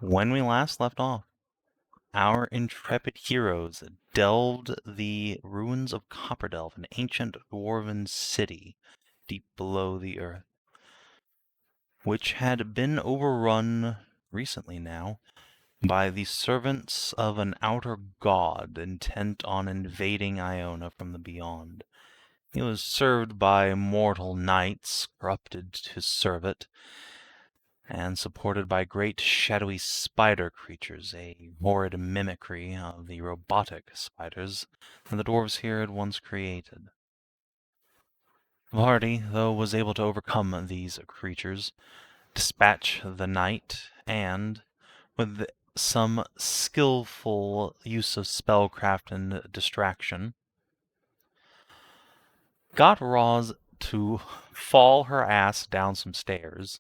When we last left off, our intrepid heroes delved the ruins of Copperdelve, an ancient dwarven city deep below the earth, which had been overrun recently now by the servants of an outer god intent on invading Iona from the beyond. He was served by mortal knights corrupted to serve it, and supported by great shadowy spider creatures, a horrid mimicry of the robotic spiders that the dwarves here had once created. The party, though, was able to overcome these creatures, dispatch the knight, and, with some skillful use of spellcraft and distraction, got Roz to fall her ass down some stairs,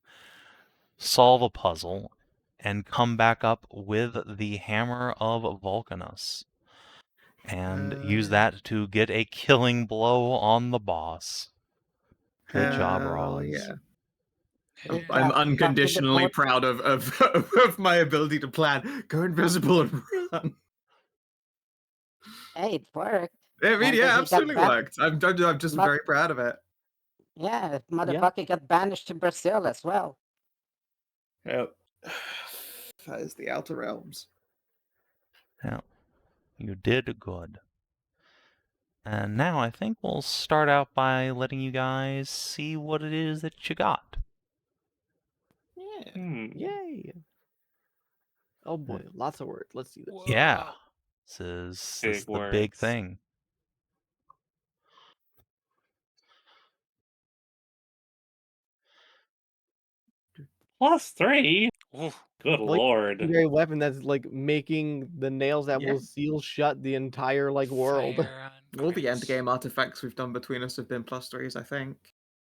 solve a puzzle, and come back up with the Hammer of Vulcanus, and use that to get a killing blow on the boss. Good job, Roz. Yeah. Yeah. I'm unconditionally proud of my ability to plan. Go invisible and run. Hey, it worked. I mean, And yeah, he got absolutely worked. I'm just But- very proud of it. Yeah, motherfucker got banished to Brazil as well. Yep. That is the Outer Realms. Yeah, you did good. And now I think we'll start out by letting you guys see what it is that you got. Yeah. Yay! Oh boy, lots of work. Let's do this. Yeah, this is the big words. thing. +3? Ooh. Good Like, lord. Secondary weapon that's like making the nails that Yeah. will seal shut the entire like world. Fire on All the grace. endgame artifacts we've done between us have been +3s, I think.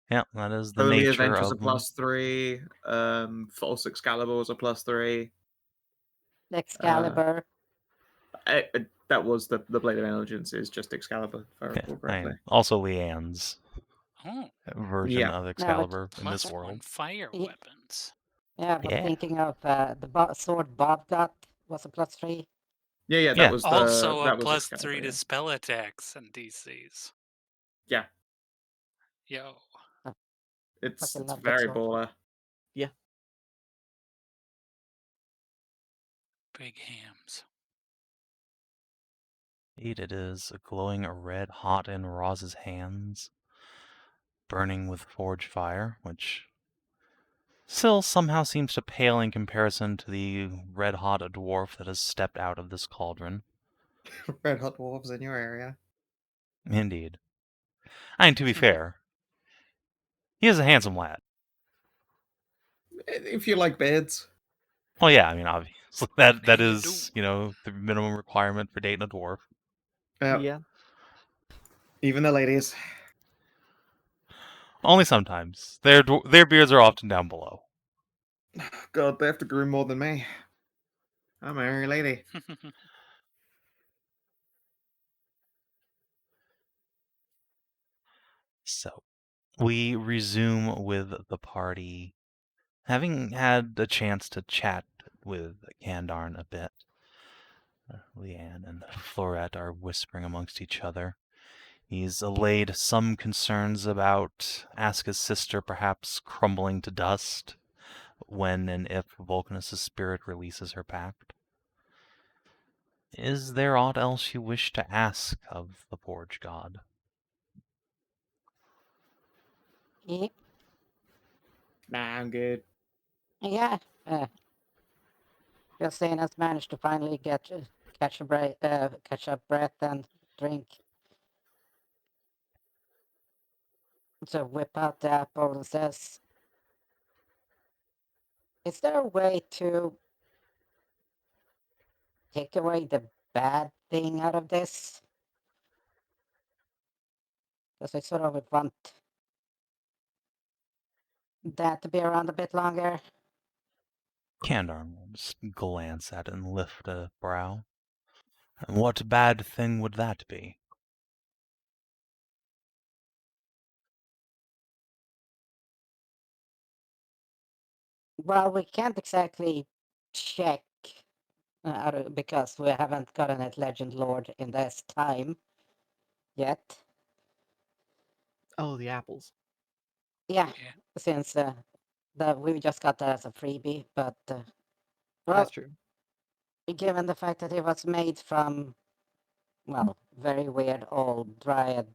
Yeah, that is the Holy nature Adventures of a +3. False Excalibur was a +3. Excalibur. That was the Blade of Vengeance is just Excalibur, if I recall correctly. Also Leanne's Oh, version Yeah. of Excalibur in this +1 world. fire Yeah. weapons. Yeah, but Yeah. thinking of the sword Bob got was a +3. Yeah, that Yeah. was Also that a was +3 Excalibur, to yeah. spell attacks and DCs. Yeah, Yo. it's Fucking love that very sword. baller. Big hams. Indeed, it is glowing red hot in Roz's hands, burning with forged fire, which still somehow seems to pale in comparison to the red-hot dwarf that has stepped out of this cauldron. Red hot dwarves in your area. Indeed. I mean, to be fair, he is a handsome lad. If you like beards. Well, yeah, I mean, obviously, that And you is, the minimum requirement for dating a dwarf. Yeah. Even the ladies. Only sometimes. Their beards are often down below. God, they have to groom more than me. I'm a hairy lady. So, we resume with the party, having had a chance to chat with Kandarn a bit. Leanne and Florette are whispering amongst each other. He's allayed some concerns about Aska's sister perhaps crumbling to dust when and if Vulcanus' spirit releases her pact. Is there aught else you wish to ask of the Forge God? Yeah. Nah, I'm good. Yeah. Justina's managed to finally catch up breath and drink. So whip out the apple and says, "Is there a way to take away the bad thing out of this? Because I sort of would want that to be around a bit longer." Kandarn will just glance at it and lift a brow. And what bad thing would that be? Well, we can't exactly check because we haven't gotten a Legend Lord in this time yet. Oh, the apples. Yeah, Yeah. since we just got that as a freebie, but well, That's true. given the fact that it was made from, well, very weird old dryad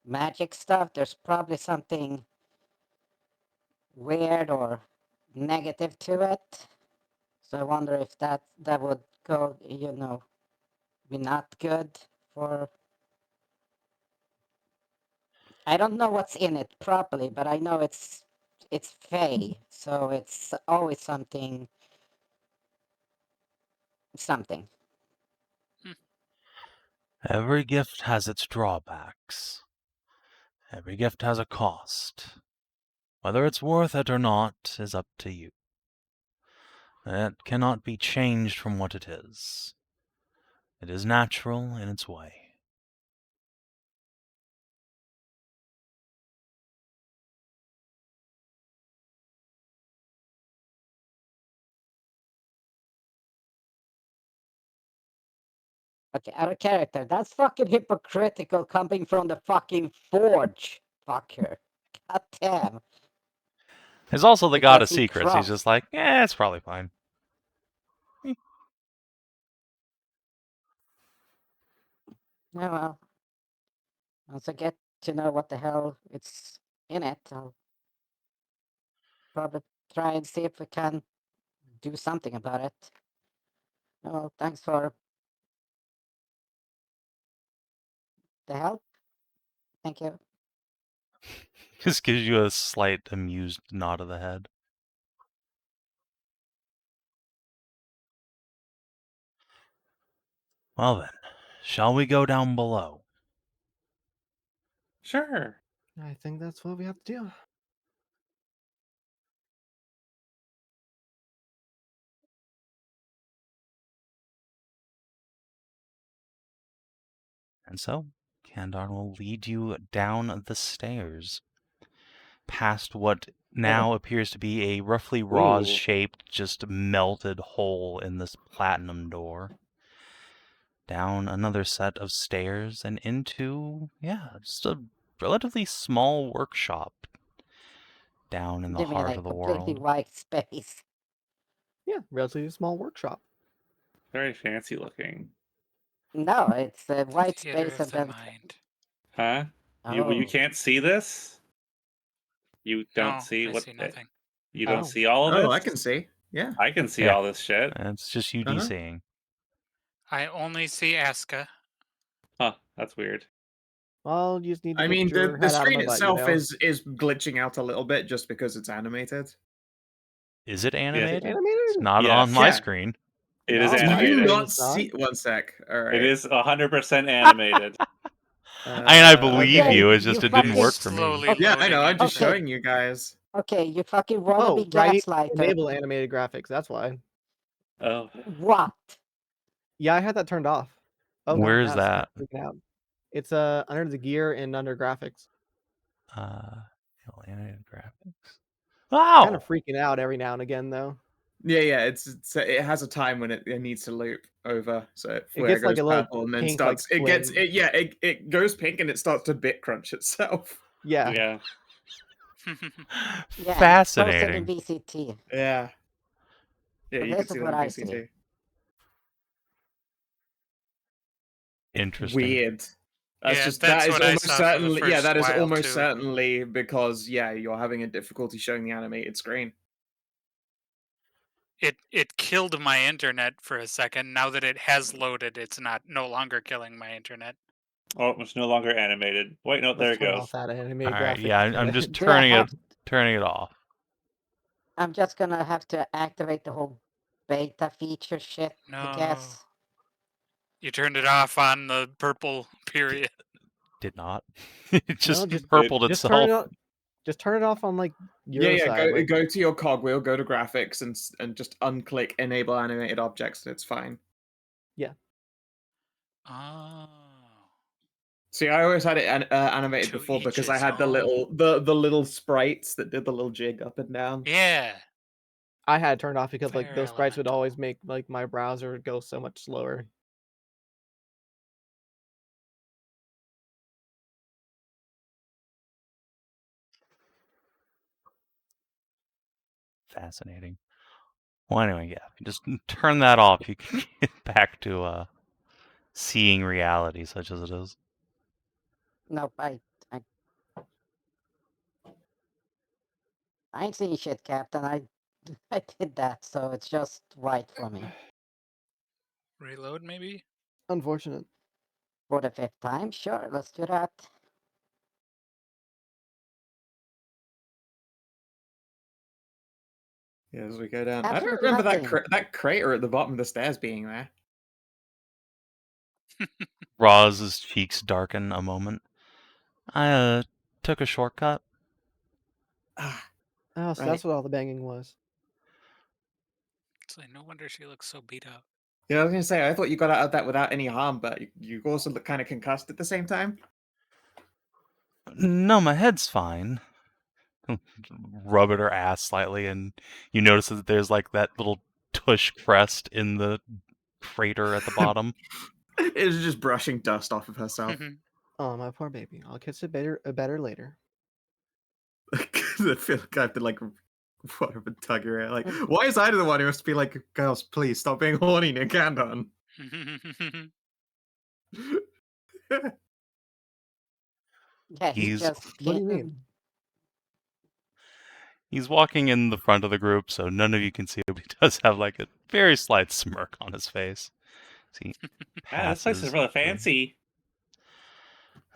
magic stuff, there's probably something weird or negative to it. So I wonder if that would go, be not good for. I don't know what's in it properly, but I know it's fey, so it's always something. Every gift has its drawbacks. Every gift has a cost. Whether it's worth it or not is up to you. It cannot be changed from what it is. It is natural in its way. Okay, out of character. That's fucking hypocritical coming from the fucking forge, fucker. God damn. He's also the god of Because he secrets. He's trusts. just like, it's probably fine. Yeah, well. Once I get to know what the hell it's in it, I'll probably try and see if we can do something about it. Well, thanks for the help. Thank you. Just gives you a slight amused nod of the head. Well then, shall we go down below? Sure. I think that's what we have to do. And so, Kandar will lead you down the stairs, past what now appears to be a roughly rose-shaped, just melted hole in this platinum door. Down another set of stairs and into, just a relatively small workshop down in the You mean heart a of the completely world. white space? Yeah, relatively small workshop. Very fancy looking. No, it's a white Theater space of and the then. mind. Huh? You Oh. can't see this? You don't No, see I what see nothing. you don't Oh. see all of this? Oh, I can see. Yeah. I can see Yeah. all this shit. It's just you Uh-huh. DCing. I only see Aska. Huh, that's weird. Well, you just need to I get mean, your the head out of screen my butt, itself you know? is glitching out a little bit just because it's animated. Is it Is it animated? animated? It's not Yes. on my Yeah. screen. It is No, my Do you animated. screen not is not. see? One sec. All right. It is 100% animated. I believe Okay, you. It's just you it didn't fucking- work for me. Slowly Yeah, I know. loading I'm just into- Okay. showing you guys. Okay, you fucking wanna Oh, be right. gaslighter. Enable animated graphics. That's why. Oh. What? Yeah, I had that turned off. Oh, God, Where is now that? it's freaking out. It's under the gear and under graphics. Animated graphics. Kind Wow. of freaking out every now and again, though. Yeah. It has a time when it needs to loop over, so It where gets it goes like a little purple and then pink, like, starts. It gets flame. it goes pink and it starts to bit crunch itself. Yeah. Yeah. Yeah, Fascinating. Posted in VCT. Yeah. Yeah, So you this can see is that what in I see. VCT. Interesting. Weird. That's Yeah, just that's that is what I almost saw for the certainly first that is while, almost too. certainly because you're having a difficulty showing the animated screen. It killed my internet for a second. Now that it has loaded, it's no longer killing my internet. Oh, it's no longer animated. Wait, no, there Let's it turn goes. off that animated All right, graphics. yeah, I'm just Do I have- turning it off. I'm just gonna have to activate the whole beta feature shit, No. I guess. You turned it off on the purple period. Did not. It just just- purpled Just turn itself. just turn it off on like your Yeah. side. Go to your cogwheel, go to graphics, and just unclick enable animated objects, and it's fine. Oh. See, I always had it animated To before each because I his had the little sprites that did the little jig up and down. Yeah. I had it turned off because like Fire those sprites would always elemental. make like my browser go so much slower. Fascinating. Well, anyway, yeah. If you just turn that off, you can get back to seeing reality such as it is. Nope, I ain't seeing shit, Captain. I did that, so it's just white for me. Reload, maybe? Unfortunate. For the 5th time, sure, let's do that. Yeah, as we go down. I don't Absolutely remember nothing. that crater at the bottom of the stairs being there. Roz's cheeks darken a moment. I took a shortcut. Ah, Oh, so Right. that's what all the banging was. It's like, no wonder she looks so beat up. yeah, I was gonna say I thought you got out of that without any harm, but you also look kind of concussed at the same time. No, my head's fine. Rub at her ass slightly, and you notice that there's like that little tush crest in the crater at the bottom. It was just brushing dust off of herself. Oh, my poor baby. I'll catch it better later. I feel like I have to like whatever tug her hair. Like, why is I the one who has to be like, girls, please stop being horny near Candon? Yeah, he He's- just What do you can't- mean? He's walking in the front of the group, so none of you can see it, but he does have like a very slight smirk on his face. See, Ah, this place is really fancy.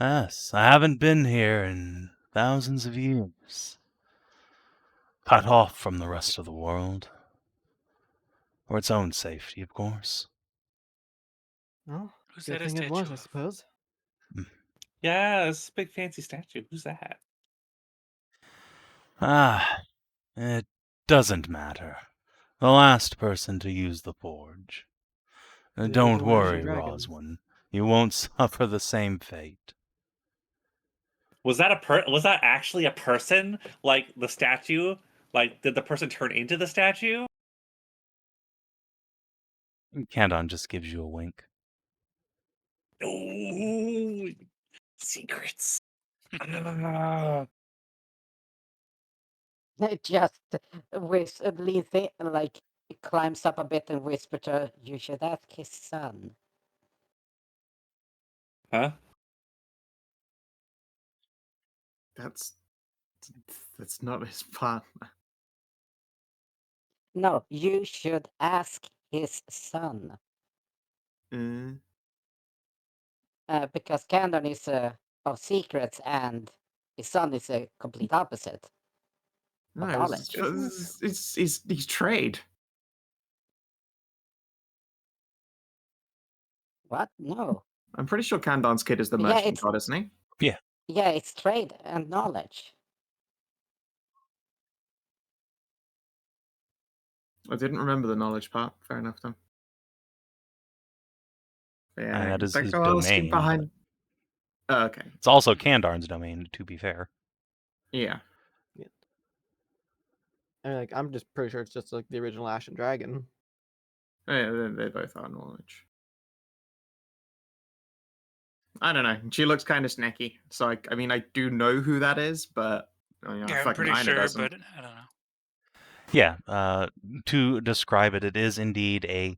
Yes, I haven't been here in thousands of years. Cut off from the rest of the world. For its own safety, of course. Well, Who's good that a thing it statue was, I of? suppose. Yeah, this big fancy statue. Who's that? Ah, it doesn't matter. The last person to use the forge. The Don't original Ashen worry, Dragon. Roswin. You won't suffer the same fate. Was that was that actually a person? Like the statue? Like, did the person turn into the statue? Candon just gives you a wink. Ooh, secrets. Ah. It just leans in, like, it climbs up a bit and whispers to her, you should ask his son. Huh? That's not his plan. No, you should ask his son. Because Candon is of secrets and his son is a complete opposite. No, knowledge. he's trade. What? No. I'm pretty sure Candon's kid is the Yeah, merchant it's- god, isn't he? Yeah, it's trade and knowledge. I didn't remember the knowledge part. Fair enough, then. Yeah, that is that his girl is domain, behind. Oh, okay. It's also Kandarn's domain, to be fair. Yeah. I mean, like, I'm just pretty sure it's just like the original Ashen Dragon. Yeah, they both are knowledge. I don't know. She looks kind of snacky. So I mean, I do know who that is, but Yeah, I'm fucking pretty Inah sure, doesn't. but I don't know. Yeah, to describe it, it is indeed a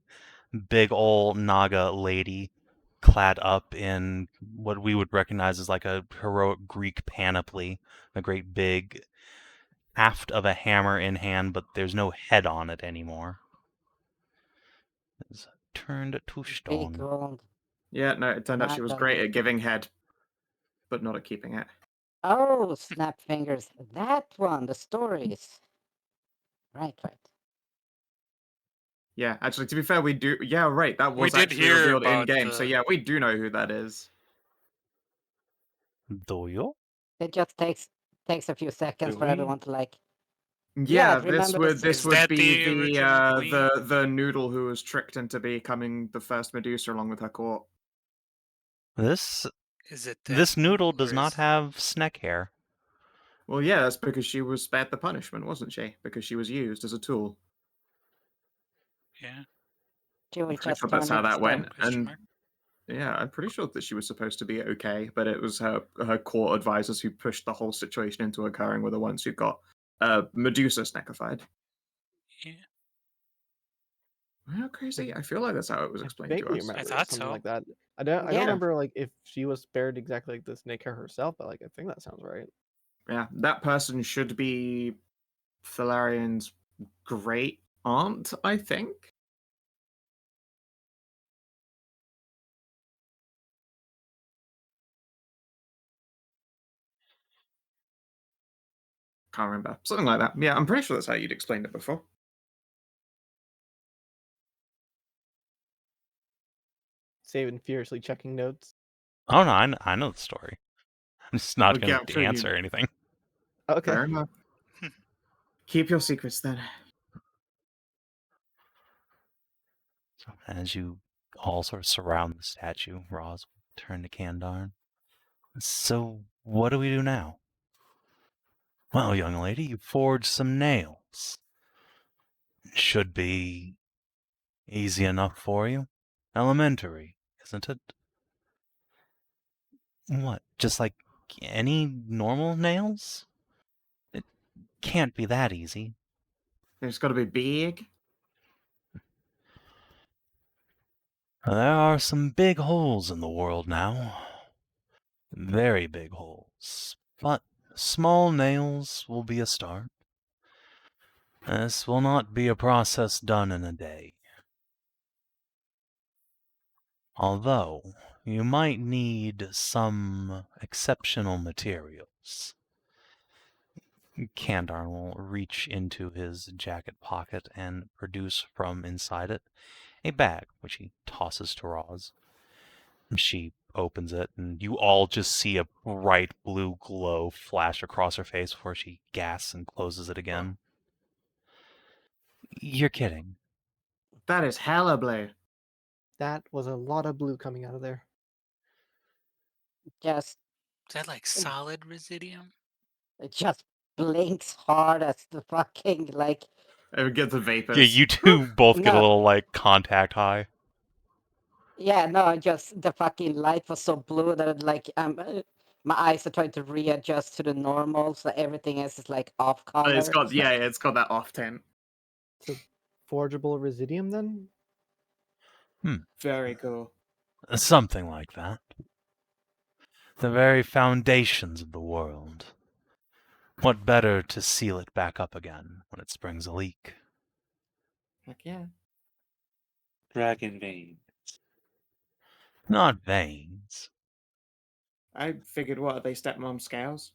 big ol' Naga lady clad up in what we would recognize as like a heroic Greek panoply, a great big haft of a hammer in hand, but there's no head on it anymore. It's turned to Big stone. old. Yeah, no, it turned out she was Naga great lady. at giving head, but not at keeping it. Oh, snap fingers. That one, the stories. Right. Yeah, actually, to be fair, we do. Yeah, right. That We was did actually hear revealed in about game. So the- yeah, we do know who that is. Do you? It just takes a few seconds Do for we? everyone to like. Yeah, remember this the would story. this Is would that be the original queen? the noodle who was tricked into becoming the first Medusa along with her court. This Is it this that, noodle or does not is- have snack hair. Well, yeah, that's because she was spared the punishment, wasn't she? Because she was used as a tool. Yeah. She will I'm pretty just sure that's turn how that into went. stone. Question And mark. yeah, I'm pretty sure that she was supposed to be okay, but it was her court advisors who pushed the whole situation into occurring were the ones who got Medusa sneckified. Yeah. How crazy! I feel like that's how it was I explained to vaguely us. remember thought something so. like that. I don't Yeah. remember like if she was spared exactly like the snake hair herself, but like I think that sounds right. Yeah, that person should be Thalarian's great aunt, I think. Can't remember. Something like that. Yeah, I'm pretty sure that's how you'd explained it before. Savin furiously checking notes. Oh no, I know the story. I'm just not Okay, going I'm to sure you answer know. anything. Okay. Fair enough. Keep your secrets then. So as you all sort of surround the statue, Roz will turn to Kandarn. So what do we do now? Well, young lady, you forged some nails. Should be easy enough for you. Elementary, isn't it? What, just like any normal nails? It can't be that easy. It's got to be big. There are some big holes in the world now. Very big holes. But small nails will be a start. This will not be a process done in a day. Although, you might need some exceptional materials. Kandarn will reach into his jacket pocket and produce from inside it a bag, which he tosses to Roz. She opens it, and you all just see a bright blue glow flash across her face before she gasps and closes it again. You're kidding. That is hella blue. That was a lot of blue coming out of there. Just Is that like solid residium? it just blinks hard as the fucking like It would get the vapors. Yeah, you two both get a No. little, like, contact high. yeah, no, just the fucking light was so blue that like my eyes are trying to readjust to the normal, so everything else is like off color. It's got so- it's got that off tint. So forgeable residium then? Very cool. Something like that. The very foundations of the world. What better to seal it back up again when it springs a leak? Heck yeah. Dragon vein. Not veins. I figured, what are they, stepmom scales?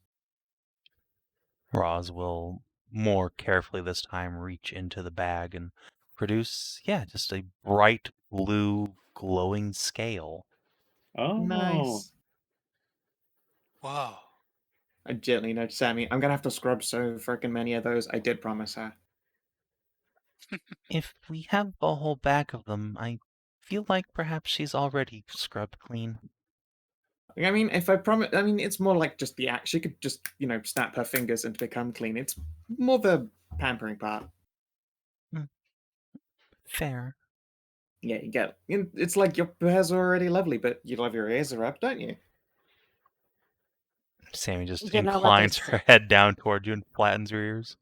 Roz will more carefully this time reach into the bag and produce, just a bright blue glowing scale. Oh, Nice. Whoa. I gently nudge Sammy. I'm gonna have to scrub so freaking many of those. I did promise her. If we have a whole bag of them, I feel like perhaps she's already scrubbed clean. I mean, if I promise, I mean, it's more like just the act. She could just, snap her fingers and become clean. It's more the pampering part. Fair. Yeah, you get it. It's like your hair's already lovely, but you love your ears are up, don't you? Sammy just You know what inclines they her head down toward you and flattens her ears.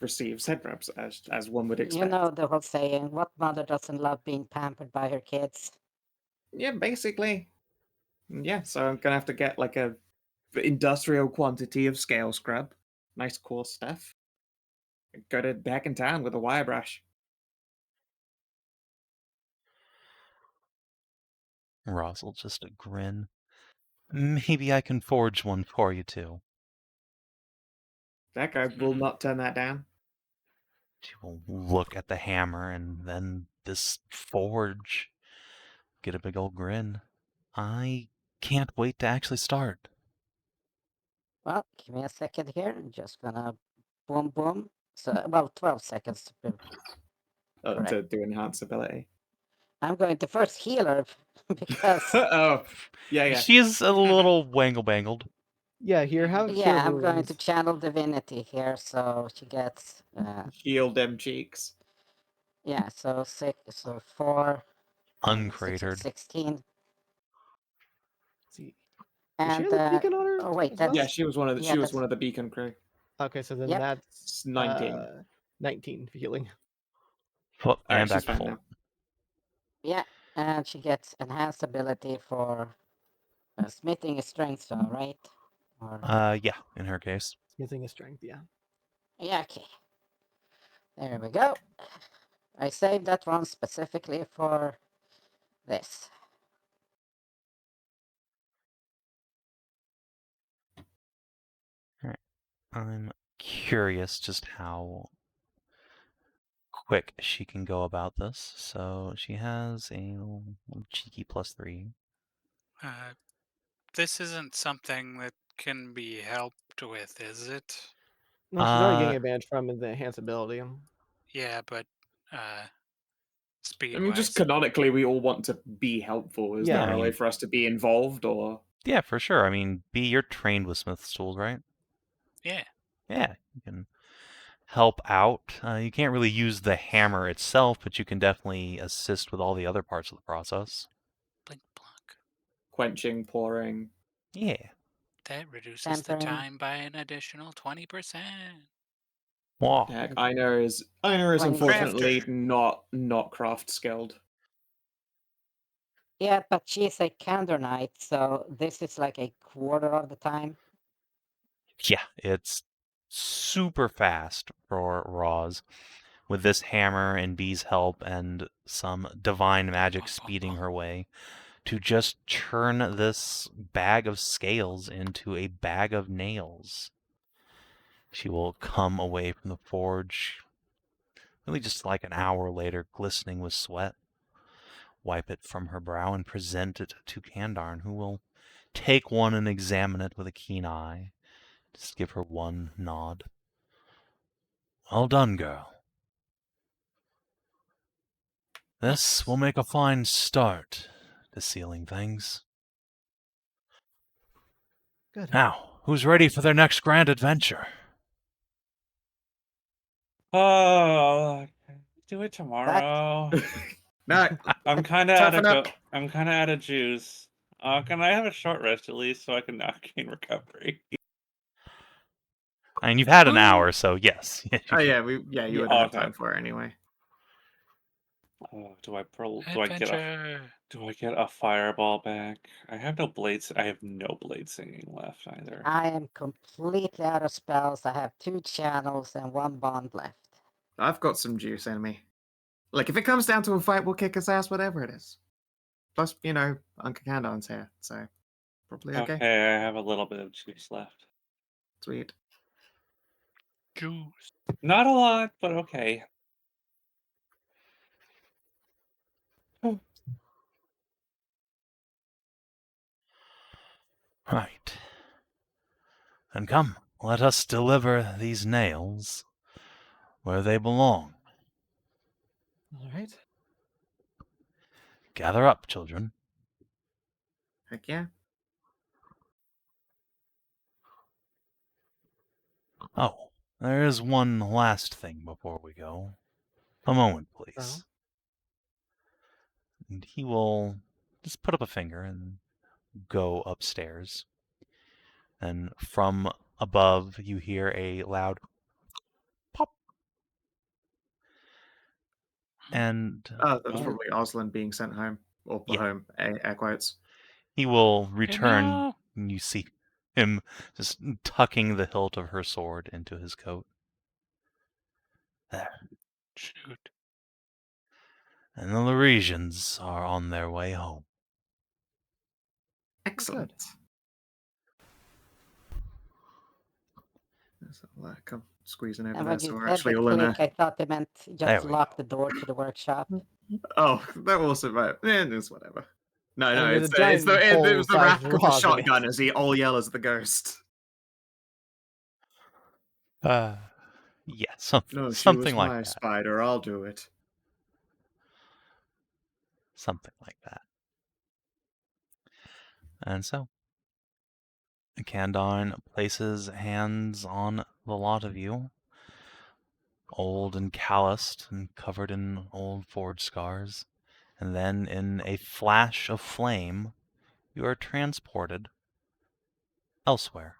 Receives head rubs, as one would You expect. know the whole saying, what mother doesn't love being pampered by her kids? Yeah, basically. Yeah, so I'm gonna have to get like a industrial quantity of scale scrub. Nice coarse stuff. Go to back in town with a wire brush. Roz will just grin. Maybe I can forge one for you too. That guy will not turn that down. She will look at the hammer and then this forge. Get a big old grin. I can't wait to actually start. Well, give me a second here. I'm just gonna boom boom. So well, 12 seconds to be correct. To do enhance ability. I'm going to first heal her because Oh, yeah. She's a little wangle-bangled. Yeah, here, have yeah, cure I'm going to wounds. channel divinity here, so she gets Heal them cheeks. Yeah, so 4, Uncratered. 16. See, does she And, have the beacon on her? oh wait, as well? Yeah, that's, she was one of the yeah, she was that's- one of the beacon crew. Okay, so then Yep. that's It's 19. 19 healing. Oh, and Alright, back she's to fine full. now. yeah, and she gets enhanced ability for smithing strength, so right? Or, Yeah, in her case. Smithing is strength, yeah. yeah, okay. There we go. I saved that one specifically for this. I'm curious just how quick she can go about this. So she has a cheeky +3. This isn't something that can be helped with, is it? No, she's already getting Uh, advantage from the enhanced ability. Yeah, but I speed mean, just wise. canonically, we all want to be helpful. Is Yeah, there I a way mean- for us to be involved, or Yeah, for sure. I mean, B, you're trained with Smith's tools, right? Yeah. Yeah, you can help out. You can't really use the hammer itself, but you can definitely assist with all the other parts of the process. Blink block. quenching, pouring? Yeah. That reduces the Tampering. time by an additional 20%. Wow. Heck, Okay. Inah is When- unfortunately not craft skilled. Yeah, but she's a Candor Knight, so this is like a quarter of the time. Yeah, it's super fast for Roz. With this hammer and B's help and some divine magic speeding her way, to just turn this bag of scales into a bag of nails. She will come away from the forge, really just like an hour later, glistening with sweat, wipe it from her brow and present it to Kandarn, who will take one and examine it with a keen eye. Just give her one nod. Well done, girl. This will make a fine start to sealing things. good. Now, who's ready for their next grand adventure? Oh, do it tomorrow. No, I'm kind of Toughen up. I'm kind of out of juice. Can I have a short rest at least so I can not gain recovery? I mean, you've had an hour, so yes. oh yeah, you Yeah. would have Okay. time for it anyway. Oh, do I Adventure. get a fireball back? I have no blades. I have no blade singing left either. I am completely out of spells. I have 2 channels and 1 bond left. I've got some juice in me. Like, if it comes down to a fight, we'll kick his ass, whatever it is. Plus, Uncle Kandarn's here, so probably okay. Okay, I have a little bit of juice left. Sweet. Juice. Not a lot, but okay. Right. Then come, let us deliver these nails where they belong. All right. Gather up, children. Heck yeah. Oh, there is one last thing before we go. A moment, please. And he will just put up a finger and go upstairs. And from above, you hear a loud pop. And Oh, that's Oh. probably Oslan being sent home. Or Yeah. home, air quotes. he will return, No. and you see him just tucking the hilt of her sword into his coat. There. Shoot. And the Laresians are on their way home. Excellent. There's a lot come squeezing over And there, when so you we're said actually the all in a... click, I thought they meant There just we lock go. the door to the workshop. Oh, that also might... it's whatever. No, And with it's a the, it's the, giant it was the hole-sized rack of the rosin. shotgun as he all yells at the ghost. Yeah, No, she something was like my that. spider, I'll do it. Something like that. And so, Kandarn places hands on the lot of you, old and calloused and covered in old forge scars. And then, in a flash of flame, you are transported elsewhere.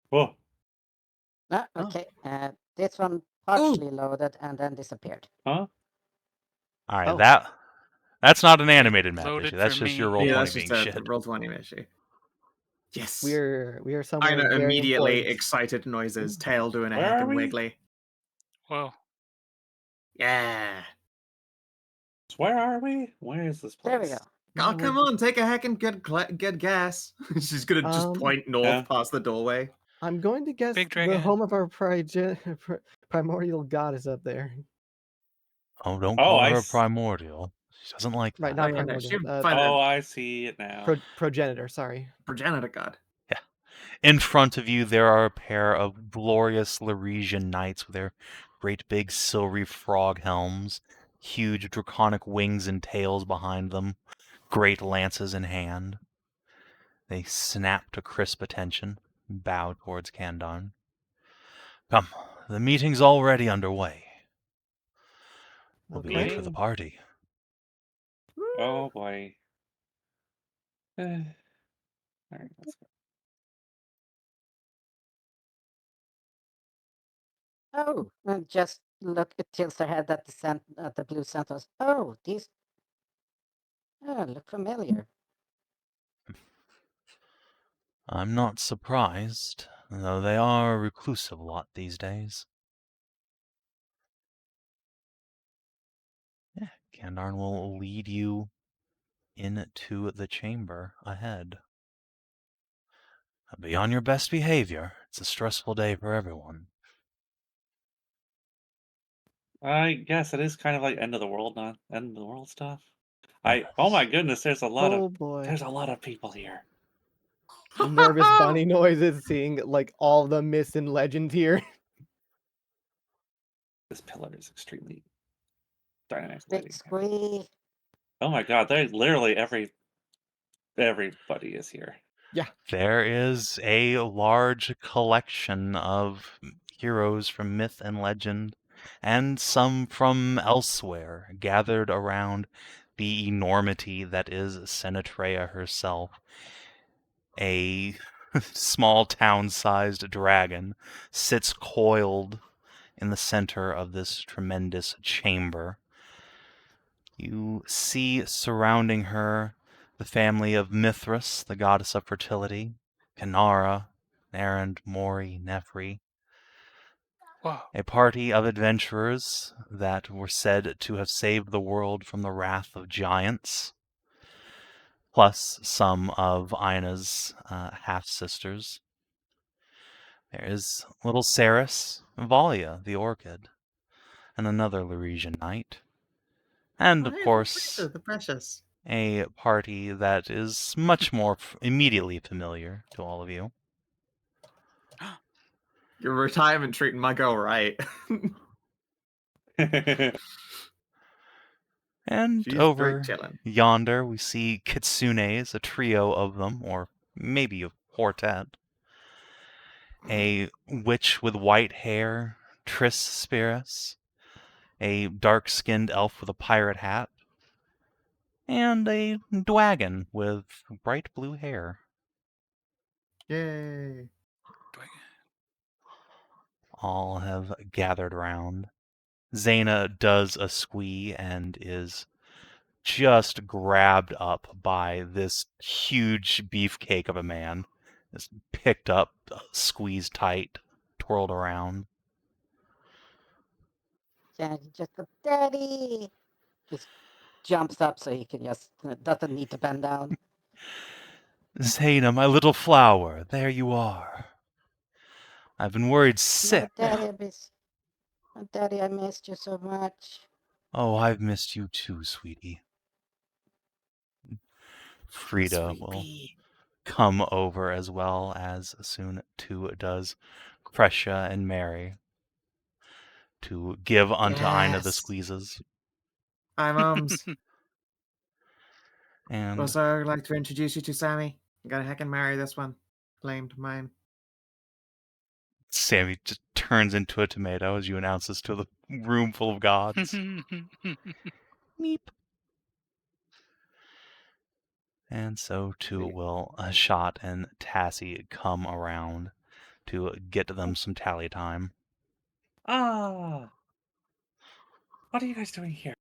Whoa. Ah, Oh. okay. This one partially loaded and then disappeared. Huh? All right, Oh. that's not an animated map loaded issue. That's for just your me. roll Yeah, 20 that's just being a shit. roll 20 issue. Yes. We are somewhere Inah very immediately important. excited noises, tail doing a Where are heckin' we? wiggly. Whoa. Yeah. Where are we? Where is this place? There we go. Oh, come on, take a heckin' good guess. She's gonna just point north Yeah. past the doorway. I'm going to guess Big the dragon. home of our primordial god is up there. Oh, don't Oh, call I her s- primordial. She doesn't like Right, that. not Oh, yeah, no, primordial. she'll find Oh, a I see it now. Progenitor, sorry. progenitor god. In front of you, there are a pair of glorious Lyresian knights with their great big silvery frog helms, huge draconic wings and tails behind them, great lances in hand. They snap to crisp attention, bow towards Kandarn. Come, the meeting's already underway. We'll be late for the Meeting? party. Oh boy. All right, let's go. Oh, and just look, it tilts their head at the blue sentinels. Oh, these look familiar. I'm not surprised, though they are a reclusive lot these days. Yeah, Kandarn will lead you into the chamber ahead. Be on your best behavior. It's a stressful day for everyone. I guess it is kind of like end of the world, not end of the world stuff. Oh my goodness, there's a lot Oh of boy. people here. The nervous bunny noises, seeing like all the myths and legends here. This pillar is extremely dynamic Big lighting. squee. Oh my god, they literally everybody is here. There is a large collection of heroes from myth and legend, and some from elsewhere, gathered around the enormity that is Senatrea herself. A small town-sized dragon sits coiled in the center of this tremendous chamber. You see surrounding her the family of Mithras, the goddess of fertility, Kinara, Erend, Mori, Nefri, Whoa. a party of adventurers that were said to have saved the world from the wrath of giants, plus some of Inah's half-sisters. There is little Ceres, Valia, the orchid, and another Lyresian knight. And, Oh, of hey, course, the precious. a party that is much more immediately familiar to all of you. Your retirement treating my girl right. And She's over straight chilling. yonder, we see Kitsunes, a trio of them, or maybe a quartet. A witch with white hair, Triss Spirus, a dark-skinned elf with a pirate hat, and a dwagon with bright blue hair. Yay. All have gathered round. Zana does a squee and is just grabbed up by this huge beefcake of a man. Is picked up, squeezed tight, twirled around. Yeah, he just goes, Daddy! Just jumps up so he can just doesn't need to bend down. Zana, my little flower, there you are. I've been worried No, sick. Daddy, I missed you so much. Oh, I've missed you too, sweetie. Frida Sweet will pea. come over as well, as soon too does Fresha and Mary, to give unto Inah the Yes. squeezes. Hi, mums. And Also, I'd like to introduce you to Sammy. I'm gonna heckin' marry this one. claimed mine. Sammy just turns into a tomato as you announce this to the room full of gods. Meep. And so too will Ashot and Tassie come around to get them some tally time. Ah, what are you guys doing here?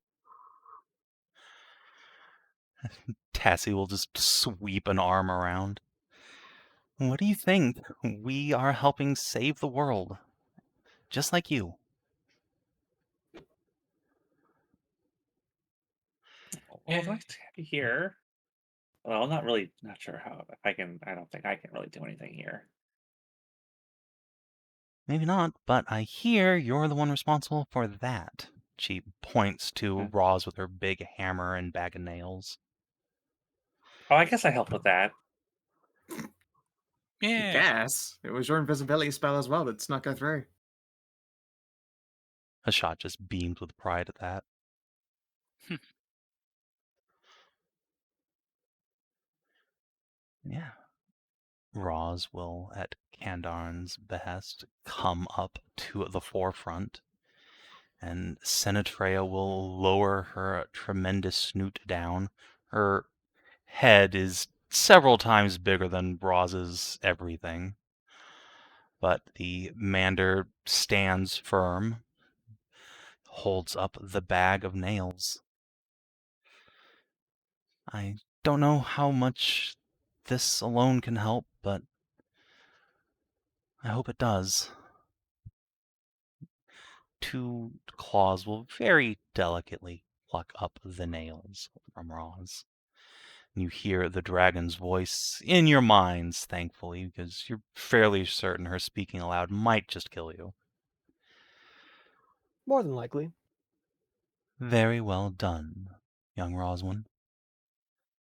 Tassie will just sweep an arm around. What do you think? We are helping save the world. Just like you. Well, nice to have you here. Well, I'm not sure how if I can. I don't think I can really do anything here. Maybe not, but I hear you're the one responsible for that. She points to Roz with her big hammer and bag of nails. Oh, I guess I helped with that. Yeah. Guess it was your invisibility spell as well that snuck her through. Ashot just beamed with pride at that. Yeah. Roz will, at Kandarn's behest, come up to the forefront, and Senatrea will lower her tremendous snoot down. Her head is several times bigger than Roz's everything, but the Mander stands firm, holds up the bag of nails. I don't know how much this alone can help, but I hope it does. Two claws will very delicately pluck up the nails from Roz. You hear the dragon's voice in your minds, thankfully, because you're fairly certain her speaking aloud might just kill you. More than likely. Very well done, young Roswin.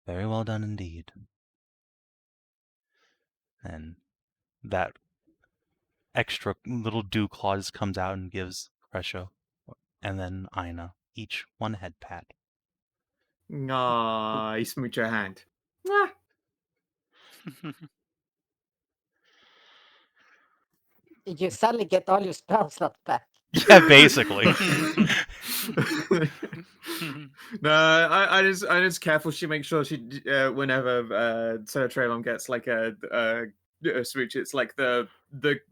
Very well done indeed. And that extra little dew claw just comes out and gives Crescio and then Inah each one head pat. Aw, you smooch your hand. Mwah. You suddenly get all your spell slots back. Yeah, basically. No, I just careful. She makes sure she whenever Sarah Trayvon gets like a switch, it's like the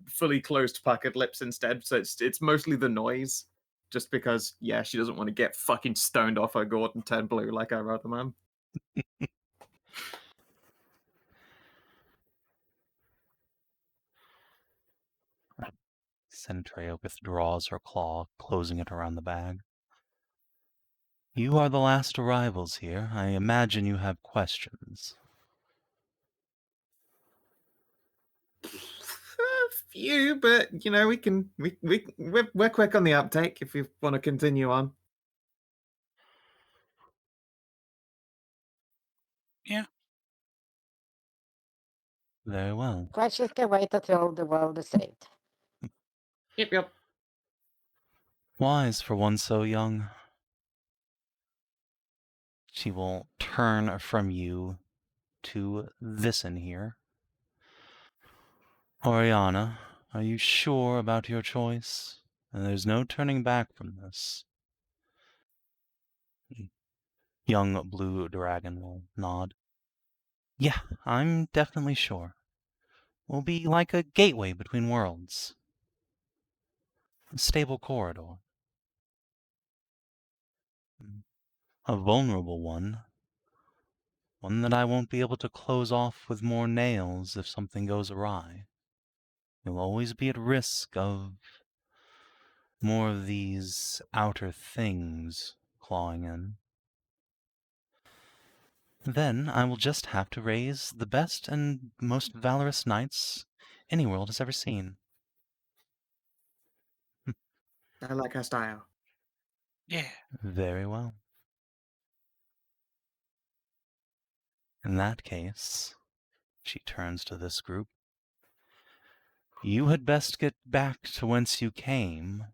fully closed puckered lips instead. So it's mostly the noise, just because she doesn't want to get fucking stoned off her gourd and turn blue like our other man. Senatrea withdraws her claw, closing it around the bag. You are the last arrivals here. I imagine you have questions. A few, but we're quick on the uptake if you want to continue on. Yeah. Very well. Questions can wait until the world is saved. Yep. Wise for one so young. She will turn from you to this in here. Oriana, are you sure about your choice? And there's no turning back from this. Young blue dragon will nod. Yeah, I'm definitely sure. We'll be like a gateway between worlds. A stable corridor. A vulnerable one. One that I won't be able to close off with more nails if something goes awry. You'll always be at risk of more of these outer things clawing in. Then I will just have to raise the best and most valorous knights any world has ever seen. I like her style. Yeah. Very well. In that case, she turns to this group. You had best get back to whence you came,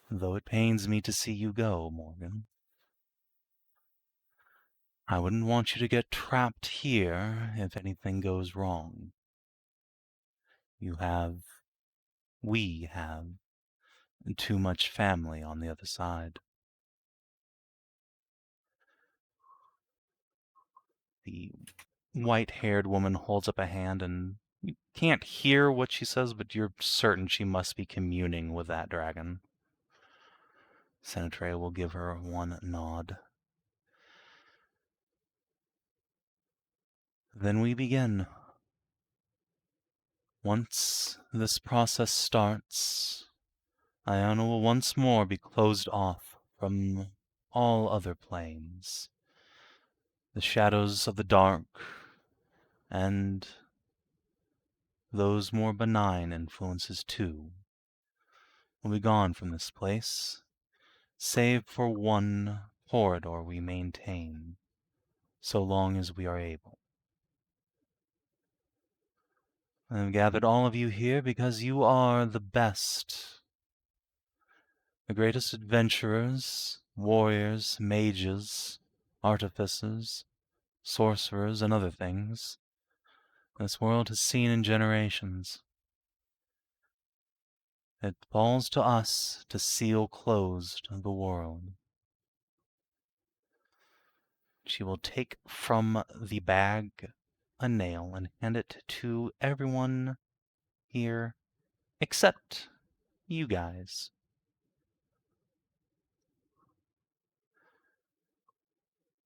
though it pains me to see you go, Morgan. I wouldn't want you to get trapped here if anything goes wrong. we have too much family on the other side. The white-haired woman holds up a hand, and you can't hear what she says, but you're certain she must be communing with that dragon. Senator will give her one nod. Then we begin. Once this process starts, Iona will once more be closed off from all other planes. The shadows of the dark and those more benign influences too will be gone from this place, save for one corridor we maintain, so long as we are able. I have gathered all of you here because you are the best, the greatest adventurers, warriors, mages, artificers, sorcerers, and other things this world has seen in generations. It falls to us to seal closed the world. She will take from the bag a nail and hand it to everyone here except you guys.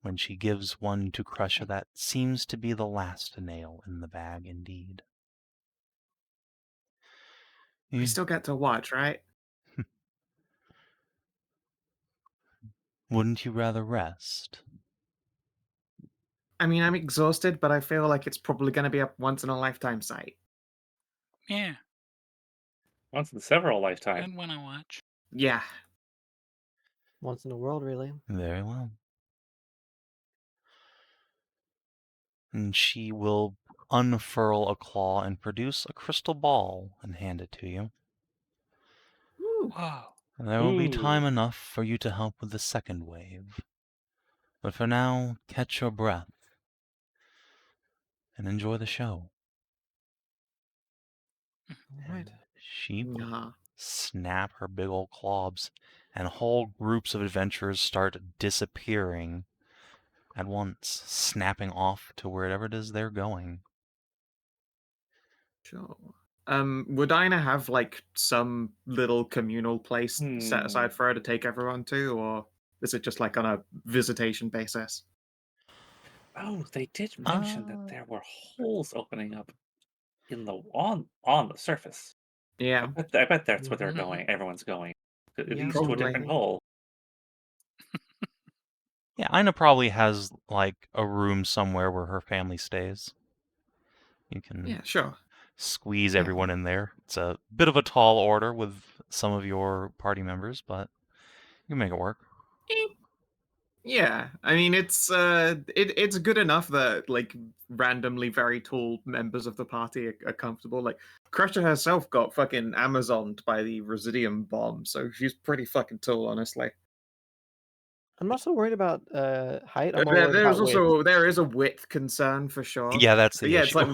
When she gives one to Crusher, that seems to be the last nail in the bag indeed. We still get to watch, right? Wouldn't you rather rest? I mean, I'm exhausted, but I feel like it's probably going to be a once in a lifetime sight. Yeah, Once in several lifetimes. I'd want to watch. Yeah. Once in a world, really. Very well. And she will unfurl a claw and produce a crystal ball and hand it to you. Woo. Whoa. And there will be Ooh. time enough for you to help with the second wave. But for now, catch your breath and enjoy the show. All right. And she will Nah. snap her big old claws, and whole groups of adventurers start disappearing at once, snapping off to wherever it is they're going. Sure. Would Inah have like some little communal place set aside for her to take everyone to, or is it just like on a visitation basis? Oh, they did mention that Uh, there were holes opening up in the on the surface. Yeah, I bet that's where they're Mhm. going. Everyone's going. It Yeah, leads to a probably. different hole. Yeah, Inah probably has like a room somewhere where her family stays. You can Yeah, sure. squeeze Yeah. everyone in there. It's a bit of a tall order with some of your party members, but you can make it work. Yeah, I mean it's good enough that like randomly very tall members of the party are comfortable. Like Crusher herself got fucking Amazoned by the Residium bomb, so she's pretty fucking tall, honestly. I'm not so worried about height. I'm more worried There's about width. also there is a width concern for sure. Yeah, that's the Yeah, issue. it's like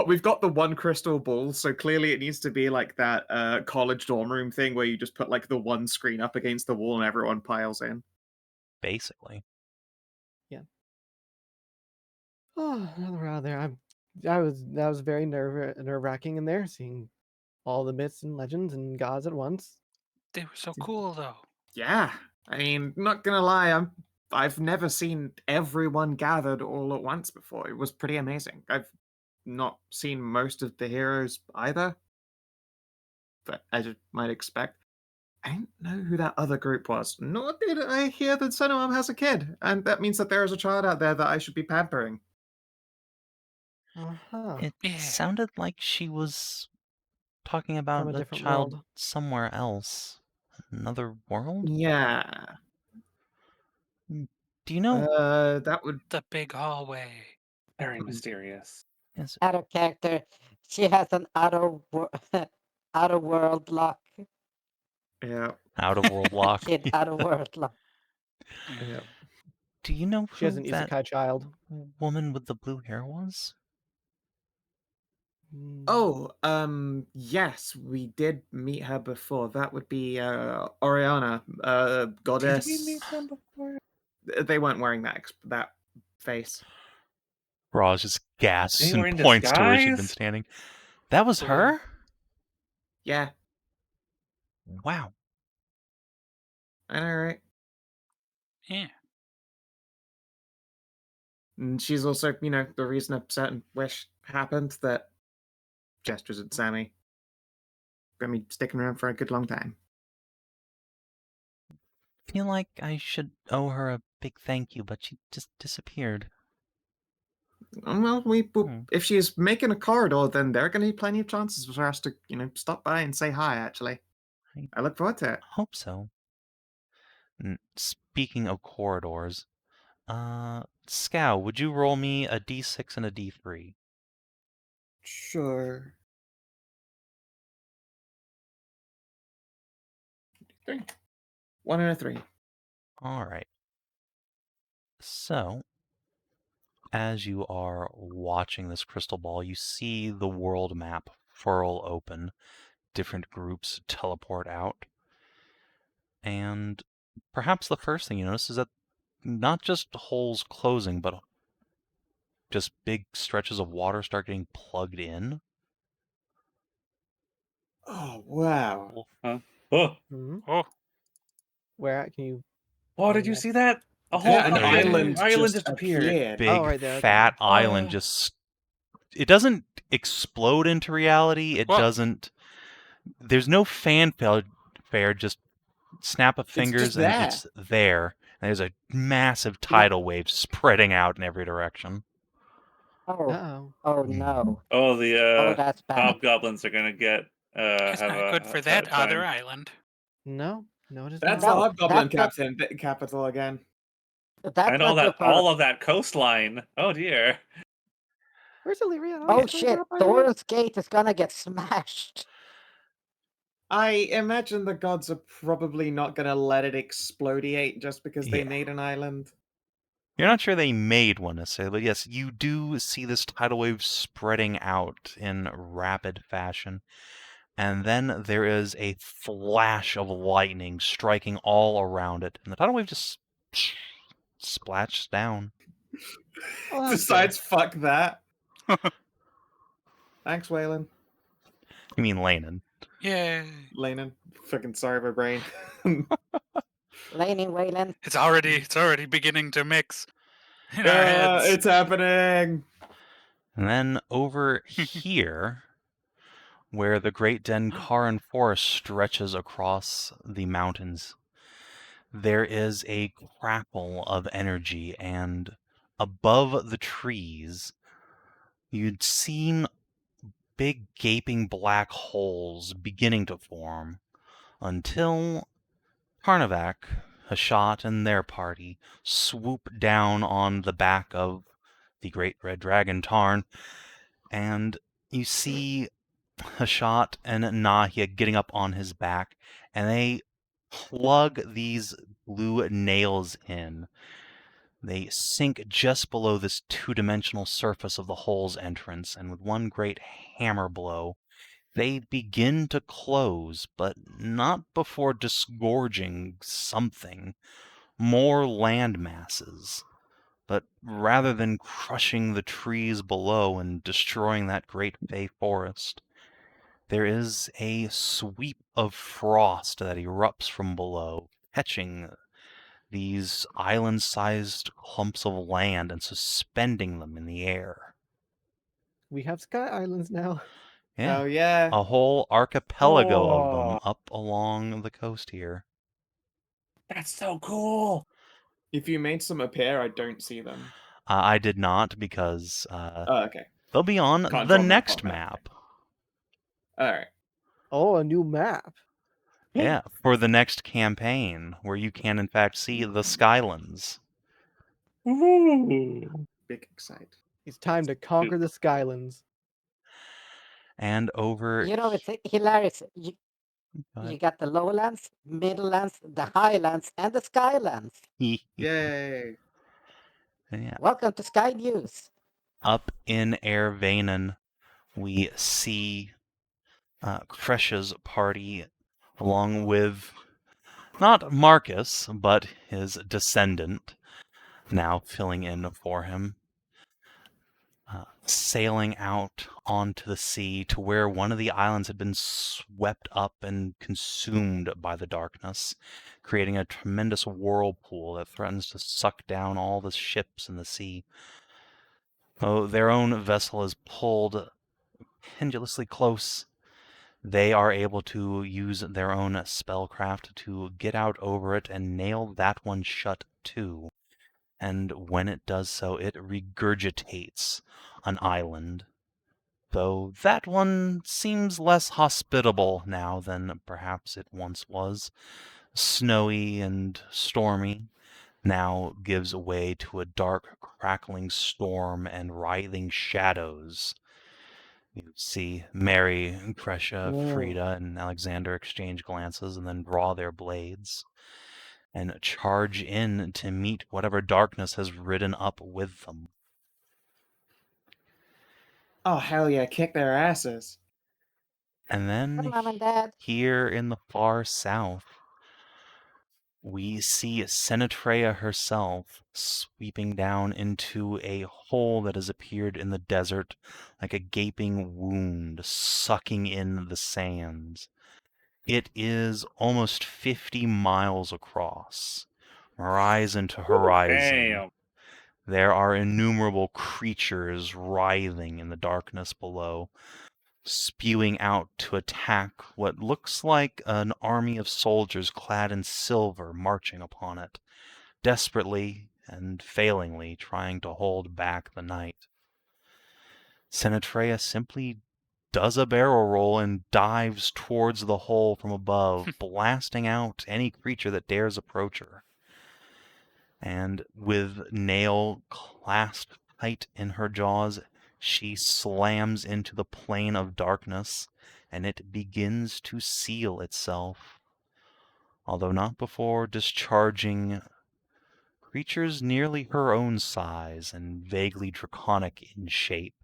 we've got the one crystal ball, so clearly it needs to be like that college dorm room thing where you just put like the one screen up against the wall and everyone piles in. Basically. Oh, now that we're out there, that was very nerve-wracking in there, seeing all the myths and legends and gods at once. They were so cool, though. Yeah, I mean, not gonna lie, I've never seen everyone gathered all at once before. It was pretty amazing. I've not seen most of the heroes either, but as you might expect, I didn't know who that other group was. Nor did I hear that Sonomom has a kid, and that means that there is a child out there that I should be pampering. Uh-huh. It Yeah. sounded like she was talking about a a different child world. somewhere else. Another world? Yeah, Do you know? that would. The big hallway. Very mysterious. Yes, Out of character. She has an outer world lock. Yeah, out of world lock. Kid outer world lock. yeah. Do you know She has who an that isekai child. woman with the blue hair was? Oh, yes, we did meet her before. That would be Oriana, goddess. Did we meet them before? They weren't wearing that face. Roz just gasps They and were in points to where she'd been disguise? standing. That was her? Yeah, Wow. I know, right? Yeah. And she's also, the reason a certain wish happened that gestures at Sammy. Gonna be sticking around for a good long time. Feel like I should owe her a big thank you, but she just disappeared. Well, if she's making a corridor, then there are going to be plenty of chances for us to, stop by and say hi, actually. I look forward to it. Hope so. Speaking of corridors, Scow, would you roll me a d6 and a d3? Sure. 3. 1 and a 3. All right. So, as you are watching this crystal ball, you see the world map furl open. Different groups teleport out. And perhaps the first thing you notice is that not just holes closing, but just big stretches of water start getting plugged in. Oh, wow. Huh? Oh, Mhm. Oh, Where at? Can you? oh, did you see that? A whole Yeah, an Oh, yeah, fucking yeah, island just appeared. appeared. Big right there, okay. fat island Oh. just... It doesn't explode into reality. It Whoa. doesn't... There's no fanfare, just snap of just fingers and there. it's there. And there's a massive tidal wave spreading out in every direction. Oh, Uh-oh. oh no. Oh, Oh, the that's bad. hobgoblins are gonna get it's have not a good for hard that other time. island. No, it is That's not. the No, Hobgoblin that's capital again. That's And not good for. all of that coastline. Oh dear. Where's Illyria? Oh it's shit! up by here. Thor's gate is gonna get smashed. I imagine the gods are probably not going to let it explodiate just because they Yeah. made an island. You're not sure they made one necessarily, but yes, you do see this tidal wave spreading out in rapid fashion. And then there is a flash of lightning striking all around it, and the tidal wave just splashes down. Oh, that's Decides, fuck that. Thanks, Waylon. You mean Lanin. Yay. Lanin. Fucking sorry, my brain. Laning Wayland. It's already beginning to mix in our heads. It's happening. And then over here, where the Great Denkaran Forest stretches across the mountains, there is a crackle of energy, and above the trees, you'd seen big gaping black holes beginning to form until Karnavak, Hashat, and their party swoop down on the back of the Great Red Dragon Tarn, and you see Hashat and Nahia getting up on his back, and they plug these blue nails in. They sink just below this two-dimensional surface of the hole's entrance, and with one great hammer blow, they begin to close, but not before disgorging something. More land masses. But rather than crushing the trees below and destroying that great Fey forest, there is a sweep of frost that erupts from below, catching these island-sized clumps of land and suspending them in the air. We have sky islands now. Yeah, Oh, yeah. a whole archipelago of them Oh. up along the coast here. That's so cool. If you made some appear, I don't see them. I did not because Oh, okay. they'll be on Can't the draw map next on that. map. All right. Oh, a new map. Yeah, for the next campaign, where you can in fact see the Skylands. Ooh. Big excite. It's time to conquer the Skylands. And over... You know, it's hilarious. Go You ahead. got the lowlands, middlelands, the highlands, and the skylands. Yay. Yeah. Welcome to Sky News. Up in Airvanen, we see Kresh's party, along with not Marcus, but his descendant, now filling in for him, sailing out onto the sea to where one of the islands had been swept up and consumed by the darkness, creating a tremendous whirlpool that threatens to suck down all the ships in the sea. Though their own vessel is pulled pendulously close, they are able to use their own spellcraft to get out over it and nail that one shut too. And when it does so, it regurgitates an island. Though that one seems less hospitable now than perhaps it once was. Snowy and stormy, now gives way to a dark, crackling storm and writhing shadows. You see Mary, Kresha, Frida, and Alexander exchange glances and then draw their blades and charge in to meet whatever darkness has ridden up with them. Oh, hell yeah, kick their asses. And then Hi, Mom and Dad. here in the far south, we see Senatrea herself sweeping down into a hole that has appeared in the desert like a gaping wound, sucking in the sands. It is almost 50 miles across, horizon to horizon. Damn. There are innumerable creatures writhing in the darkness below, spewing out to attack what looks like an army of soldiers clad in silver marching upon it, desperately and failingly trying to hold back the night. Senatrea simply does a barrel roll and dives towards the hole from above, blasting out any creature that dares approach her. And with nail clasped tight in her jaws, she slams into the plane of darkness, and it begins to seal itself, although not before discharging creatures nearly her own size and vaguely draconic in shape,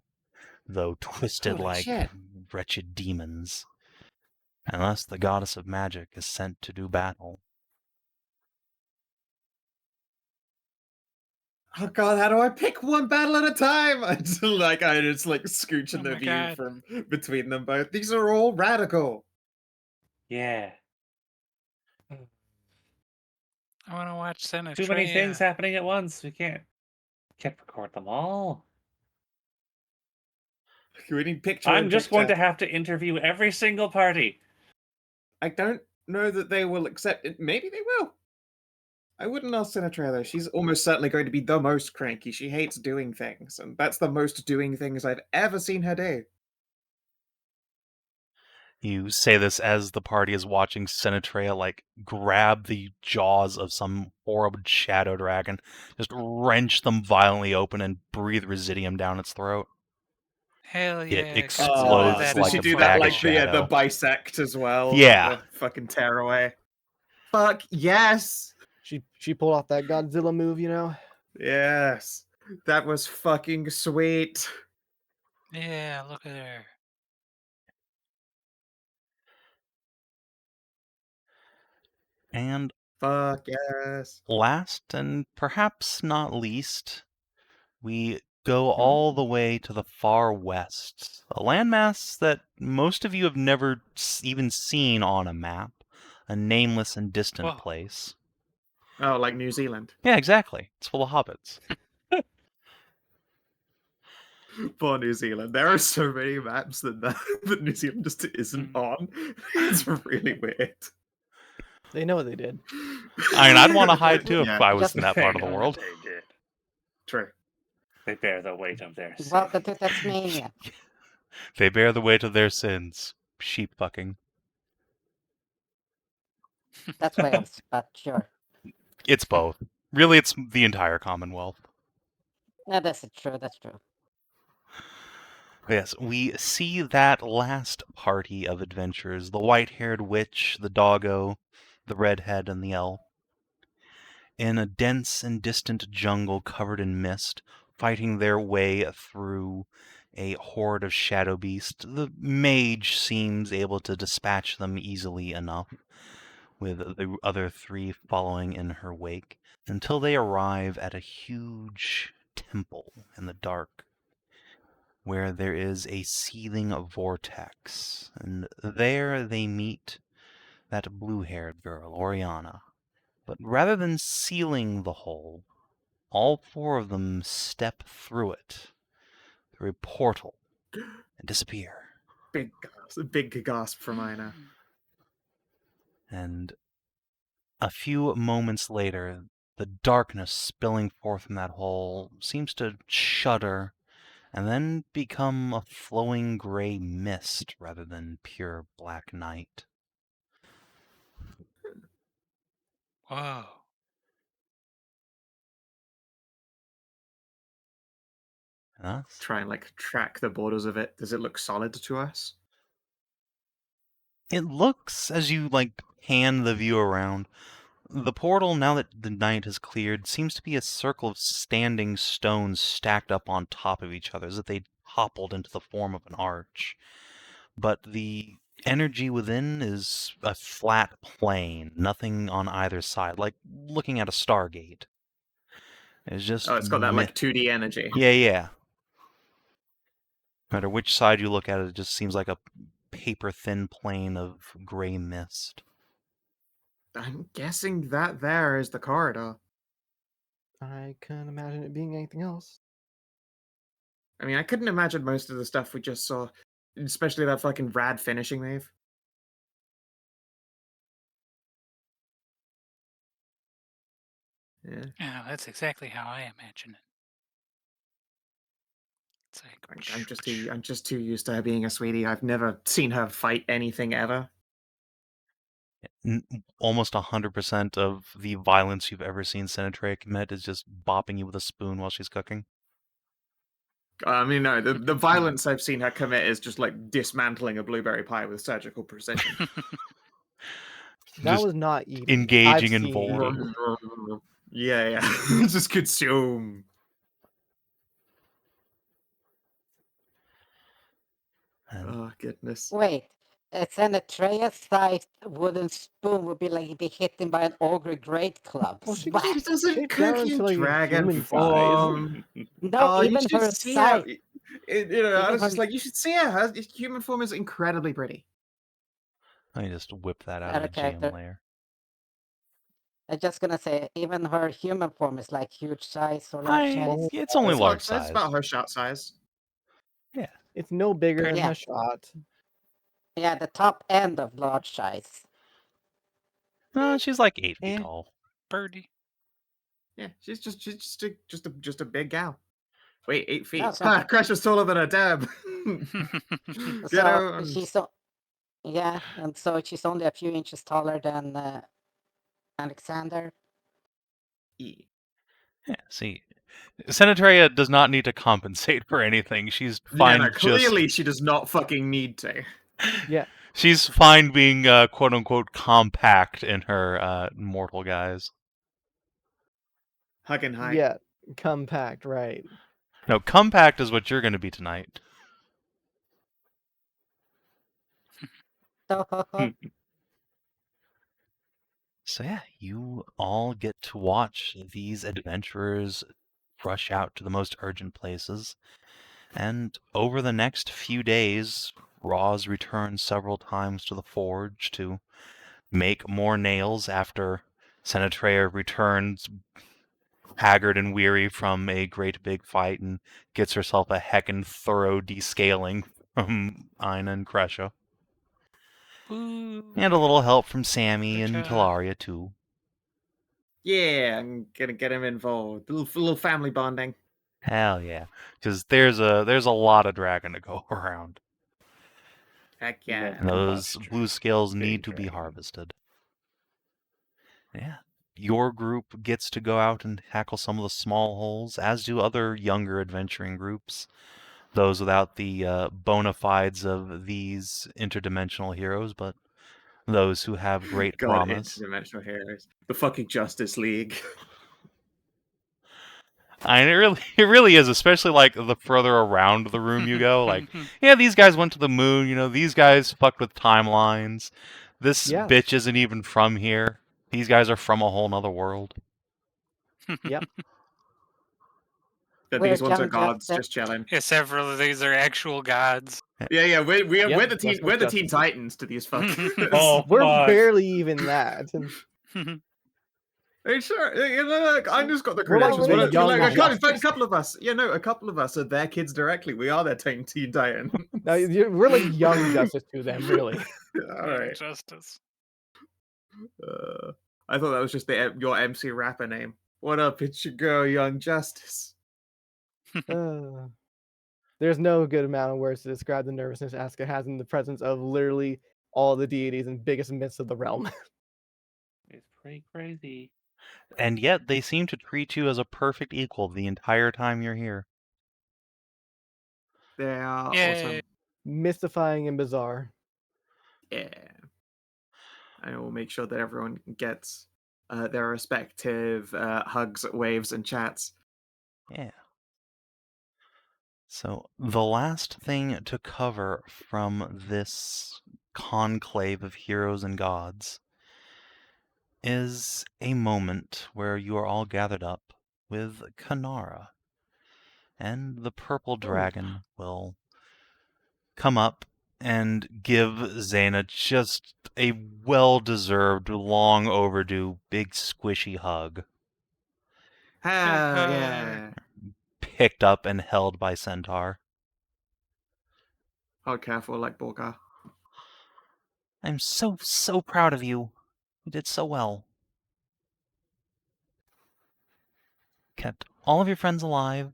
though twisted Holy like shit. wretched demons, unless the goddess of magic is sent to do battle. Oh god, how do I pick one battle at a time? I just scooching Oh the my view God. from between them both. These are all radical. Yeah. I want to watch Senatrea. Too many things happening at once. We can't record them all. We need picture. I'm in just going to picture. have to interview every single party. I don't know that they will accept it. Maybe they will. I wouldn't ask Sinatra though. She's almost certainly going to be the most cranky. She hates doing things, and that's the most doing things I've ever seen her do. You say this as the party is watching Senatrea like grab the jaws of some horrible shadow dragon, just wrench them violently open and breathe residium down its throat. Hell yeah. It get explodes that Did like she a do bag that of like the shadow. bisect as well? Yeah. The fucking tearaway. Fuck yes. She pulled off that Godzilla move, you know. Yes. That was fucking sweet. Yeah, look at her. And Fuck yes. last and perhaps not least, we go all the way to the far west, a landmass that most of you have never even seen on a map, a nameless and distant Whoa. place. Oh, like New Zealand. Yeah, exactly. It's full of hobbits. For New Zealand. There are so many maps that New Zealand just isn't on. It's really weird. They know what they did. I mean, I'd want to hide too if Yeah. I was Just- in that part of the They know world. what They did. True. They bear the weight of their sin. Welcome to Tasmania. They bear the weight of their sins. Sheep fucking. That's Wales, but sure. It's both. Really, it's the entire Commonwealth. No, that's true. That's true. Yes, we see that last party of adventurers, the white-haired witch, the doggo, the redhead, and the elf, in a dense and distant jungle covered in mist, fighting their way through a horde of shadow beasts. The mage seems able to dispatch them easily enough, with the other 3 following in her wake, until they arrive at a huge temple in the dark, where there is a seething vortex, and there they meet that blue-haired girl, Oriana. But rather than sealing the hole, all 4 of them step through it, through a portal, and disappear. Big gasp from Inah. And a few moments later, the darkness spilling forth from that hole seems to shudder and then become a flowing gray mist rather than pure black night. Whoa. Yes? Try and like track the borders of it. Does it look solid to us? It looks, as you pan the view around, the portal, now that the night has cleared, seems to be a circle of standing stones stacked up on top of each other, as if they toppled into the form of an arch. But the energy within is a flat plane, nothing on either side, like looking at a Stargate. It's just Oh, it's got that like 2D energy. Yeah. No matter which side you look at it, it just seems like a paper-thin plane of gray mist. I'm guessing that there is the corridor. I couldn't imagine it being anything else. I mean, I couldn't imagine most of the stuff we just saw, especially that fucking rad finishing move. Yeah, Yeah, that's exactly how I imagine it. It's like I'm just too used to her being a sweetie. I've never seen her fight anything ever. Almost 100% of the violence you've ever seen Sinatrea commit is just bopping you with a spoon while she's cooking. I mean, no, the violence I've seen her commit is just like dismantling a blueberry pie with surgical precision. That Just was not eating. engaging I've in seen- volley. Yeah. Just consume. And Oh, goodness. Wait, a Sinatrea-sized wooden spoon would be hit by an ogre great club. Well, she What? She doesn't Shape down cook to, in like, a dragon human size. form. No, Oh, you even should her see how. size. I was her- just like, you should see her. Her human form is incredibly pretty. let me just whip that out Out of of the GM character. layer. I'm just gonna say, even her human form is like huge size or large size. It's only It's large It's size. about her shot size. It's no bigger than Yeah. a shot. Yeah, the top end of large size. No, she's like 8 feet Eh. tall. birdie. Yeah, she's just a big gal. Wait, 8 feet. No, so- Ha, Crash is taller than a dab. So Ditto. she's so, yeah, and so she's only a few inches taller than Alexander. Yeah, see, Sinatrea does not need to compensate for anything. She's fine. Yeah, no, clearly she does not fucking need to. Yeah. She's fine being quote unquote compact in her mortal guise. Hugging high. Yeah. Compact, right. No, compact is what you're going to be tonight. So, So yeah, you all get to watch these adventurers rush out to the most urgent places. And over the next few days, Roz returns several times to the forge to make more nails after Sinatrea returns haggard and weary from a great big fight and gets herself a heckin' thorough descaling from Inah and Kresha. Ooh. And a little help from Sammy and Gotcha. Taeleer too. Yeah, I'm gonna get him involved. A little family bonding. Hell yeah. Because there's a lot of dragon to go around. Heck yeah. And those blue scales Big need to be dragon. harvested. Yeah. Your group gets to go out and tackle some of the small holes, as do other younger adventuring groups. Those without the bona fides of these interdimensional heroes, but those who have great God, promise. interdimensional heroes. The fucking Justice League. And it really is, especially like the further around the room you go. Like, yeah, these guys went to the moon. You know, these guys fucked with timelines. This Yeah. bitch isn't even from here. These guys are from a whole nother world. Yep. That We're these ones are young gods Justice. just chilling. Yeah, several of these are actual gods. Yeah, we're Yep, the just like Teen Justice. Titans to these fuckers. Oh, We're fuck. barely even that. Hey, sure. You know, look, I just got the We're like credentials. the Look, young a Justice. couple of us. Yeah, no, a couple of us are their kids directly. We are their Teen Titan. No, we're like young Justice to them, really. All right. Justice. I thought that was just your MC rapper name. What up? It's your girl, Young Justice. There's no good amount of words to describe the nervousness Aska has in the presence of literally all the deities and biggest myths of the realm. It's pretty crazy. And yet they seem to treat you as a perfect equal the entire time you're here. They are Yay. awesome. Mystifying and bizarre. Yeah. I will make sure that everyone gets their respective hugs, waves, and chats. Yeah. So the last thing to cover from this conclave of heroes and gods is a moment where you are all gathered up with Kanara, and the purple dragon will come up and give Zana just a well-deserved, long overdue, big squishy hug, Hell yeah. picked up and held by Centaur. Oh, careful, like Borgar. I'm so proud of you. You did so well. Kept all of your friends alive,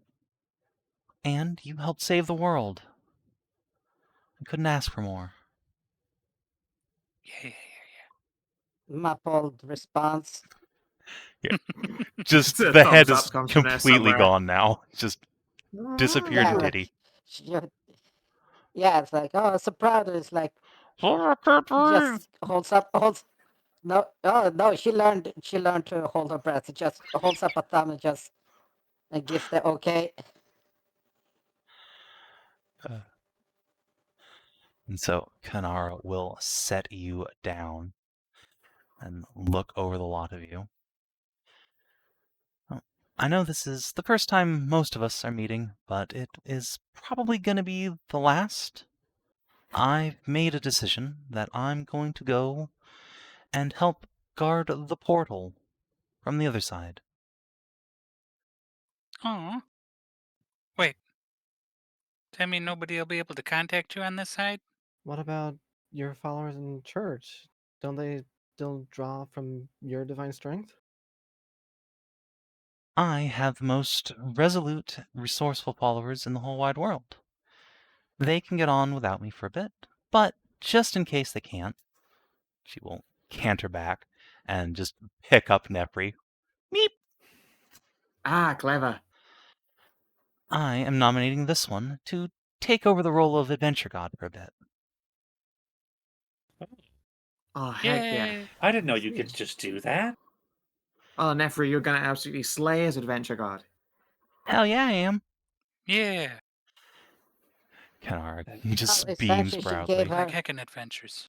and you helped save the world. I couldn't ask for more. Yeah. Muffled response. Just The the thumbs head up is comes from there completely somewhere. gone now. Just disappeared Yeah, in like, titty. yeah, it's like, oh, so proud. It's like, just holds. No, oh no, she learned to hold her breath. She just holds up a thumb and gives the okay. And so Kanara will set you down and look over the lot of you. Well, I know this is the first time most of us are meeting, but it is probably going to be the last. I've made a decision that I'm going to go and help guard the portal from the other side. Oh. Wait. Does that mean nobody will be able to contact you on this side? What about your followers in church? Don't they still draw from your divine strength? I have the most resolute, resourceful followers in the whole wide world. They can get on without me for a bit, but just in case they can't, she will canter back and just pick up Nefri. Meep! Ah, clever. I am nominating this one to take over the role of adventure god for a bit. Oh, heck yeah. Yay. I didn't know you could just do that. Oh, Nefri, you're gonna absolutely slay as Adventure God. Hell yeah, I am. Yeah. Kanara just beams Essentially, she proudly. gave Like her. heckin' adventures.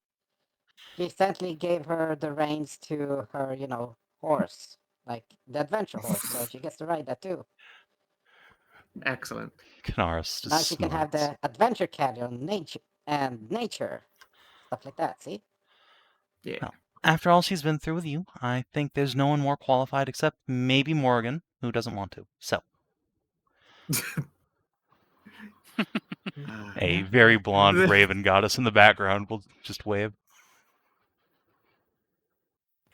She essentially gave her the reins to her, horse, like the adventure horse. So she gets to ride that too. Excellent. Kanara just Now she can have snorts. the adventure carrier nature stuff like that. See? Yeah. Well, after all she's been through with you, I think there's no one more qualified except maybe Morgan, who doesn't want to. So, a very blonde raven goddess in the background will just wave.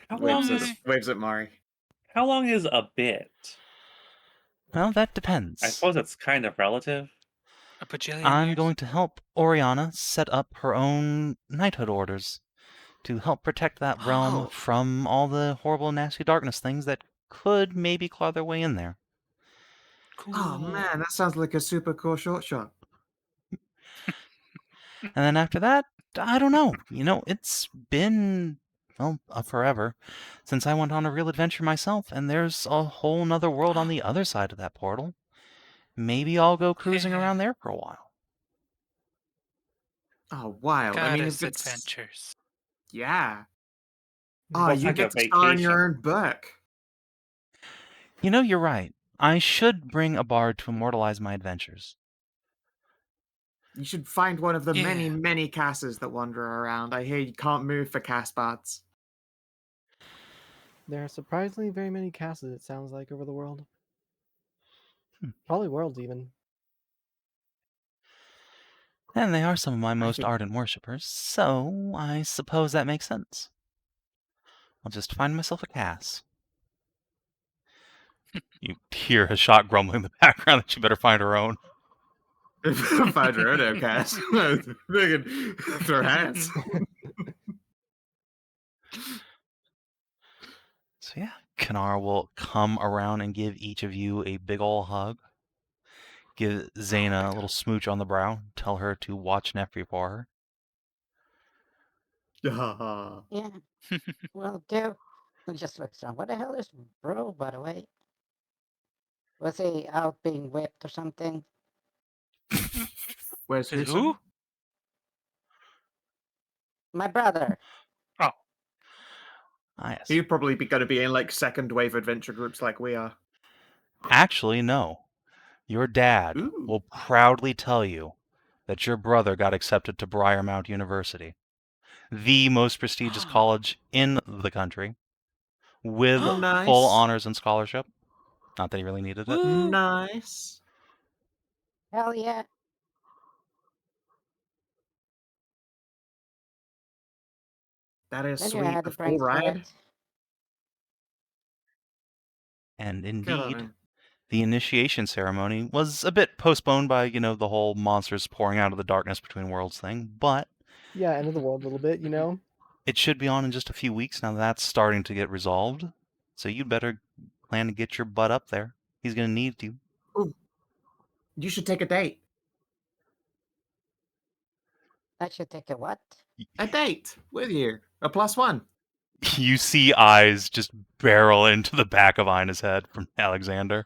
How long waves at Mari. How long is a bit? Well, that depends. I suppose it's kind of relative. A bajillion I'm years? going to help Oriana set up her own knighthood orders to help protect that realm Oh. from all the horrible, nasty darkness things that could maybe claw their way in there. Cool. Oh man, that sounds like a super cool short shot. And then after that, I don't know. It's been well, forever, since I went on a real adventure myself, and there's a whole nother world on the other side of that portal. Maybe I'll go cruising around there for a while. Oh, wild. I mean, Goddess if it's adventures. yeah. Well, Oh, it's you like a get to star in your vacation. own book. You know, you're right. I should bring a bard to immortalize my adventures. You should find one of the Yeah. many, many casters that wander around. I hear you can't move for cast bards. there are surprisingly very many castles, it sounds like, over the world. Hmm. Probably worlds, even. And they are some of my most think- ardent worshippers, so I suppose that makes sense. I'll just find myself a Cass. You hear a shot grumbling in the background that you better find her own. Find your own cast. They can throw hands. So yeah, Kinara will come around and give each of you a big ol' hug. Give Zana a little smooch on the brow. Tell her to watch Nefri for her. Yeah. Well, do. He just looks around. What the hell is bro, by the way? Was he out being whipped or something? Where's Is who? who? My brother. Oh, Ah, yes. He'd probably be going to be in like second wave adventure groups like we are. Actually, no. Your dad Ooh. will proudly tell you that your brother got accepted to Briarmount University, the most prestigious college in the country, with Nice. full honors and scholarship. Not that he really needed it. woo. Nice. Hell yeah. That is Then you sweet. had The the brains full for ride. it. And Good on indeed, him. the initiation ceremony was a bit postponed by, the whole monsters pouring out of the darkness between worlds thing, but Yeah, end of the world a little bit, you know? it should be on in just a few weeks now that that's starting to get resolved. So you'd better plan to get your butt up there. He's going to need you. Ooh. You should take a date. I should take a what? A date with you. A +1. You see eyes just barrel into the back of Ina's head from Alexander.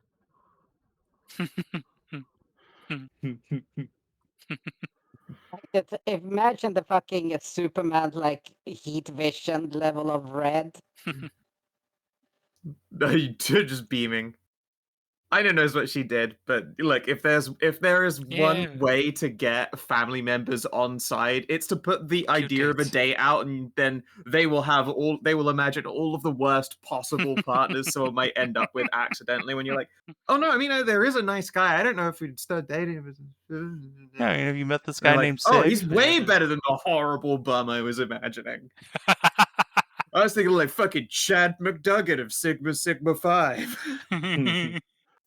Imagine the fucking Superman like heat vision level of red. No, you two just beaming. Ina knows what she did, but look, if there is one Yeah. way to get family members on side, it's to put the idea of a dates. date out, and then they will imagine all of the worst possible partners someone might end up with accidentally. When you're like, oh no, I mean, there is a nice guy. I don't know if we'd start dating him. Yeah, have you met this They're guy like, named oh, Sig? he's way better than the horrible bum I was imagining. I was thinking like fucking Chad McDuggan of Sigma Sigma 5.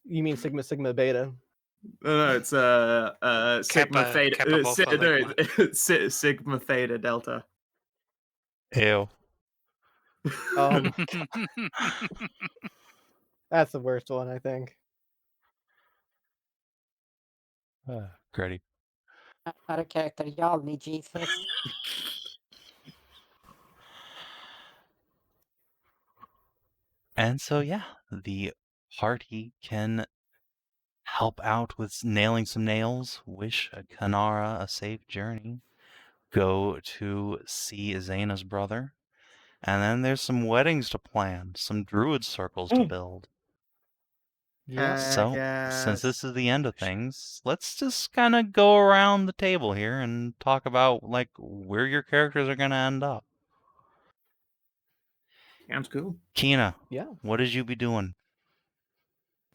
You mean Sigma Sigma Beta. No, it's Sigma Kappa- Theta. Kappa Bopha No, Ligma. it's Sigma Theta Delta. Ew. That's the worst one, I think. Gritty. Not a character. Y'all need Jesus. And so, yeah, the party can help out with nailing some nails, wish Kinara a safe journey, go to see Zana's brother, and then there's some weddings to plan, some druid circles to build. Yeah. So, since this is the end of things, let's just kind of go around the table here and talk about, like, where your characters are going to end up. Sounds cool. Kina, Yeah. what did you be doing?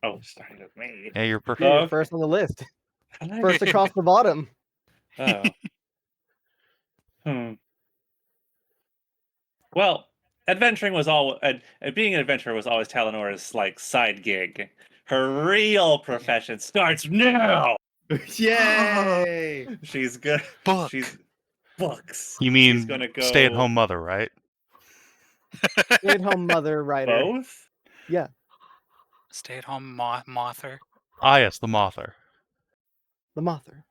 Oh, starting with me. Yeah, you're You're Okay. first on the list. Hello. First across the bottom. Oh. Well, adventuring was being an adventurer was always Talenora's like side gig. Her real profession starts now. Yay! She's good. Book. She's books. You She's mean gonna go stay-at-home mother, right? Stay-at-home mother writer. both. Yeah. Stay-at-home mother. Ah, yes, the Mother. The mother.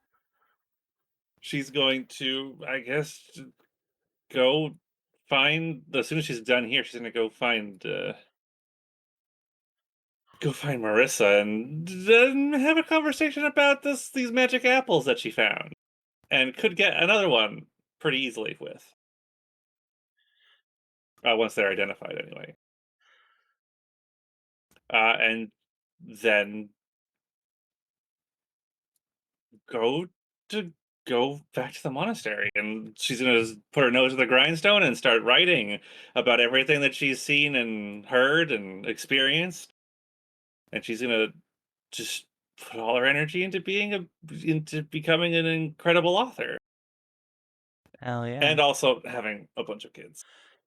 She's going to, I guess, go find as soon as she's done here, she's gonna go find Marissa and then have a conversation about these magic apples that she found, and could get another one pretty easily with. Once they're identified, anyway. And then go back to the monastery, and she's gonna put her nose to the grindstone and start writing about everything that she's seen and heard and experienced. And she's gonna just put all her energy into becoming an incredible author, Hell yeah. and also having a bunch of kids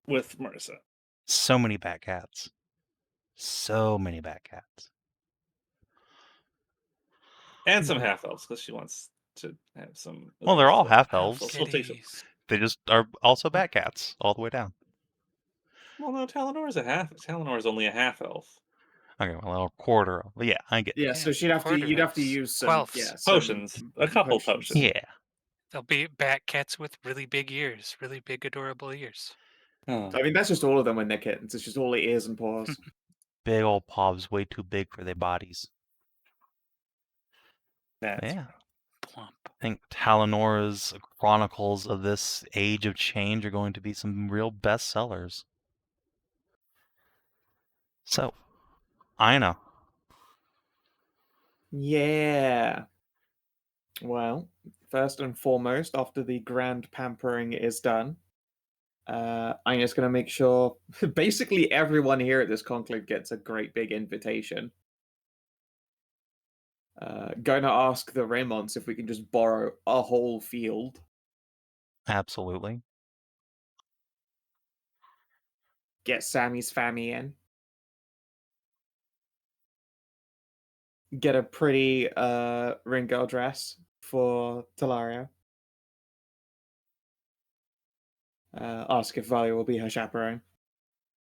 with Marissa. So many bat cats. So many bat cats. And some half elves, because she wants to have some. Well, they're all half so elves. she'll take some. Kitties. They just are also bat cats all the way down. Well, no, Talenora's a half. Talenora's only a half elf. Okay, well, a quarter. But yeah, I get. Yeah, so you'd have to use some Quelfs. Potions. A couple potions. Yeah. They'll be bat cats with really big ears, really big, adorable ears. Oh. I mean, that's just all of them when they're kittens. It's just all the ears and paws. Big old paws, way too big for their bodies. That's Yeah. Plump. I think Talenora's chronicles of this age of change are going to be some real bestsellers. So, Inah. Yeah. Well, first and foremost, after the grand pampering is done, Inah's going to make sure basically everyone here at this conclave gets a great big invitation. Going to ask the Raymonts if we can just borrow a whole field. Absolutely. Get Sammy's fammy in. Get a pretty ring girl dress for Taeleer. Ask if Valia will be her chaperone.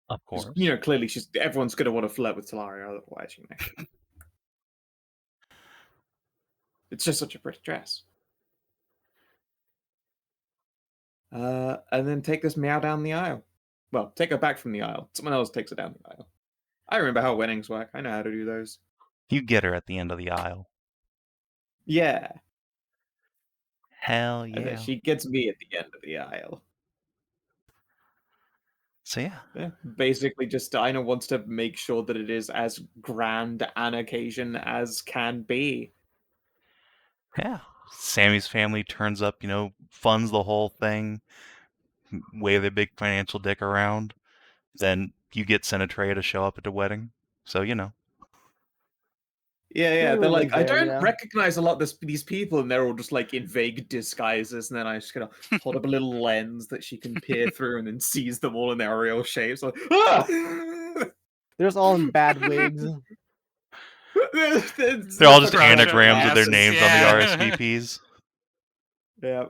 Of course. You know, clearly everyone's going to want to flirt with Taeleer, otherwise, you know. It's just such a pretty dress. And then take this meow down the aisle. Well, take her back from the aisle. Someone else takes her down the aisle. I remember how weddings work. I know how to do those. You get her at the end of the aisle. Yeah. Hell And then yeah. she gets me at the end of the aisle. So yeah. Basically, just Inah wants to make sure that it is as grand an occasion as can be. Yeah. Sammy's family turns up, funds the whole thing, wave their big financial dick around. Then you get Senatrea to show up at the wedding. So, Yeah, Everyone's they're like, I there, don't recognize a lot of these people, and they're all just like in vague disguises, and then I just gonna hold up a little lens that she can peer through and then sees them all in their real shapes. Like, ah! They're just all in bad wigs. they're all just anagrams of their asses. names Yeah. on the RSVPs. Yeah.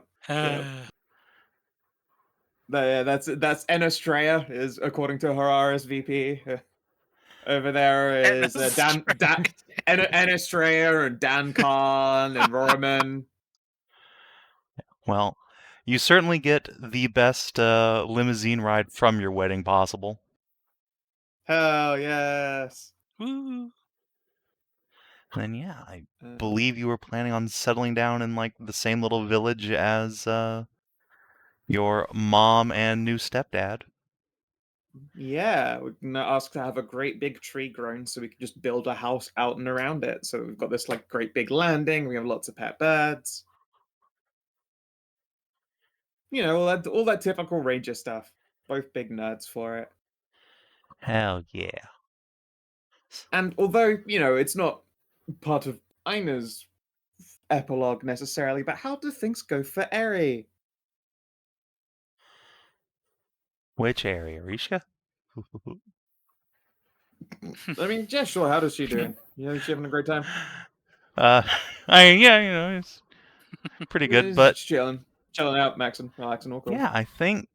That's Enostrea is according to her RSVP. Over there is Enostrea and Dan Khan and Roraman. Well, you certainly get the best limousine ride from your wedding possible. Hell yes. Woo. And yeah, I believe you were planning on settling down in like the same little village as your mom and new stepdad. Yeah, we're gonna ask to have a great big tree grown so we can just build a house out and around it. So we've got this like great big landing. We have lots of pet birds. You know, all that typical ranger stuff. Both big nerds for it. Hell yeah. And although, it's not part of Inah's epilogue necessarily, but how do things go for Eri? Which area, Risha? I mean, yeah, sure. How does she doing? Is she having a great time? It's pretty good, but Just chilling out, maxing, relaxing, all cool. yeah, I think,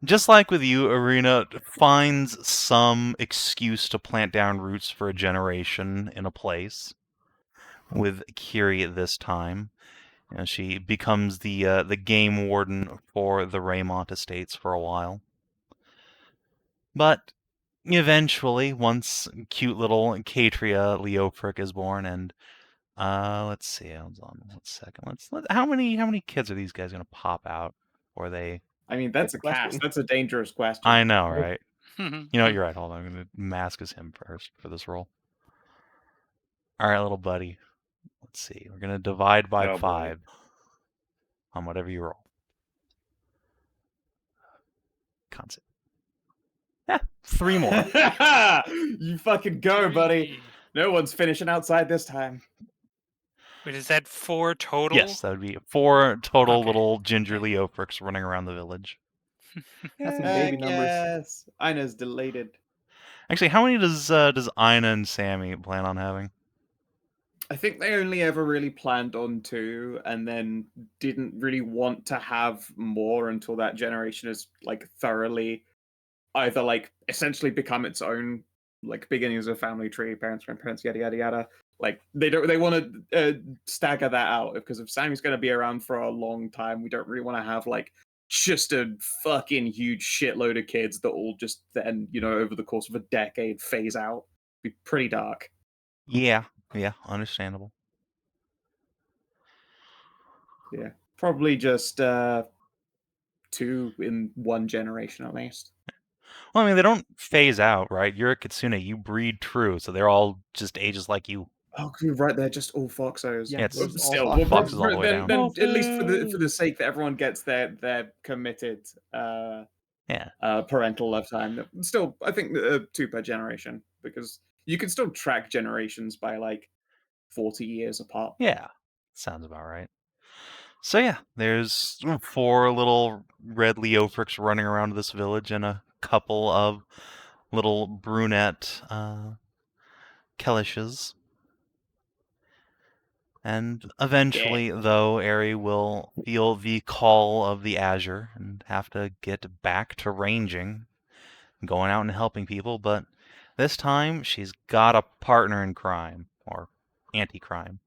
just like with you, Arena finds some excuse to plant down roots for a generation in a place with Kiri at this time. You know, she becomes the game warden for the Raymont estates for a while. But eventually, once cute little Katria Leofric is born, and let's see, hold on 1 second. How many kids are these guys gonna pop out? Or they? I mean, that's Good a cast. question. That's a dangerous question. I know, Right. right? You know what? You're right. Hold on, I'm gonna mask as him first for this role. All right, little buddy. Let's see. We're gonna divide by Oh, boy. 5 on whatever you roll. Concept. Yeah, 3 more. You fucking go, buddy. No one's finishing outside this time. Wait, is that 4 total? Yes, that would be 4 total Okay. little ginger Leofrics running around the village. That's some Heck baby numbers. yes. Ina's deleted. Actually, how many does Inah and Sammy plan on having? I think they only ever really planned on 2 and then didn't really want to have more until that generation has like thoroughly either like essentially become its own like beginnings of a family tree, parents, grandparents, yada yada yada. Like they want to stagger that out because if Sammy's going to be around for a long time, we don't really want to have like just a fucking huge shitload of kids that all just then, you know, over the course of a decade phase out. Be pretty dark. Yeah, understandable. Yeah, probably just 2 in one generation at least. Well, I mean, they don't phase out, right? You're a Kitsune, you breed true, so they're all just ages like you. Oh, you're right. They're just all foxos. Yeah, it's they're just all Still, foxes. Foxes all the way down. then at least for the sake that everyone gets their committed Yeah. parental lifetime. Still, I think 2 per generation because you can still track generations by like 40 years apart. Yeah, sounds about right. So yeah, there's 4 little red Leofrics running around this village and a couple of little brunette Kelishes. And eventually, though, Aerie will feel the call of the Azure and have to get back to ranging, going out and helping people, but this time she's got a partner in crime, or anti-crime.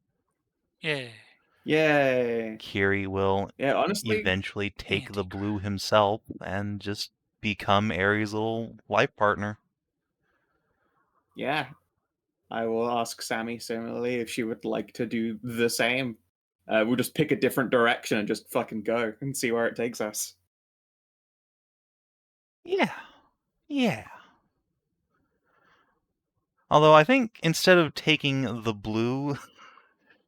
Yay. Yay. Kiri will honestly, eventually take the blue himself and just become Aerie's little life partner. Yeah. I will ask Sammy similarly if she would like to do the same. We'll just pick a different direction and just fucking go and see where it takes us. Yeah. Although I think instead of taking the blue,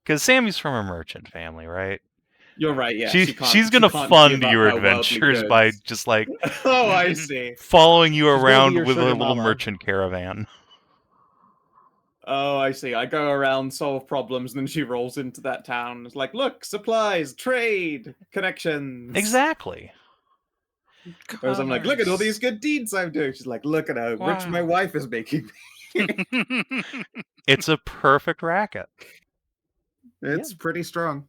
because Sammy's from a merchant family, right? You're right, yeah. She's gonna fund your adventures by just like oh, I see. following you She's gonna be around your with a sugar little mama. merchant caravan. Oh, I see. I go around, solve problems, and then she rolls into that town. It's like, look, supplies, trade, connections. Exactly. Whereas I'm like, look at all these good deeds I'm doing. She's like, look at how rich my Wow. wife is making me. It's a perfect racket. It's pretty strong.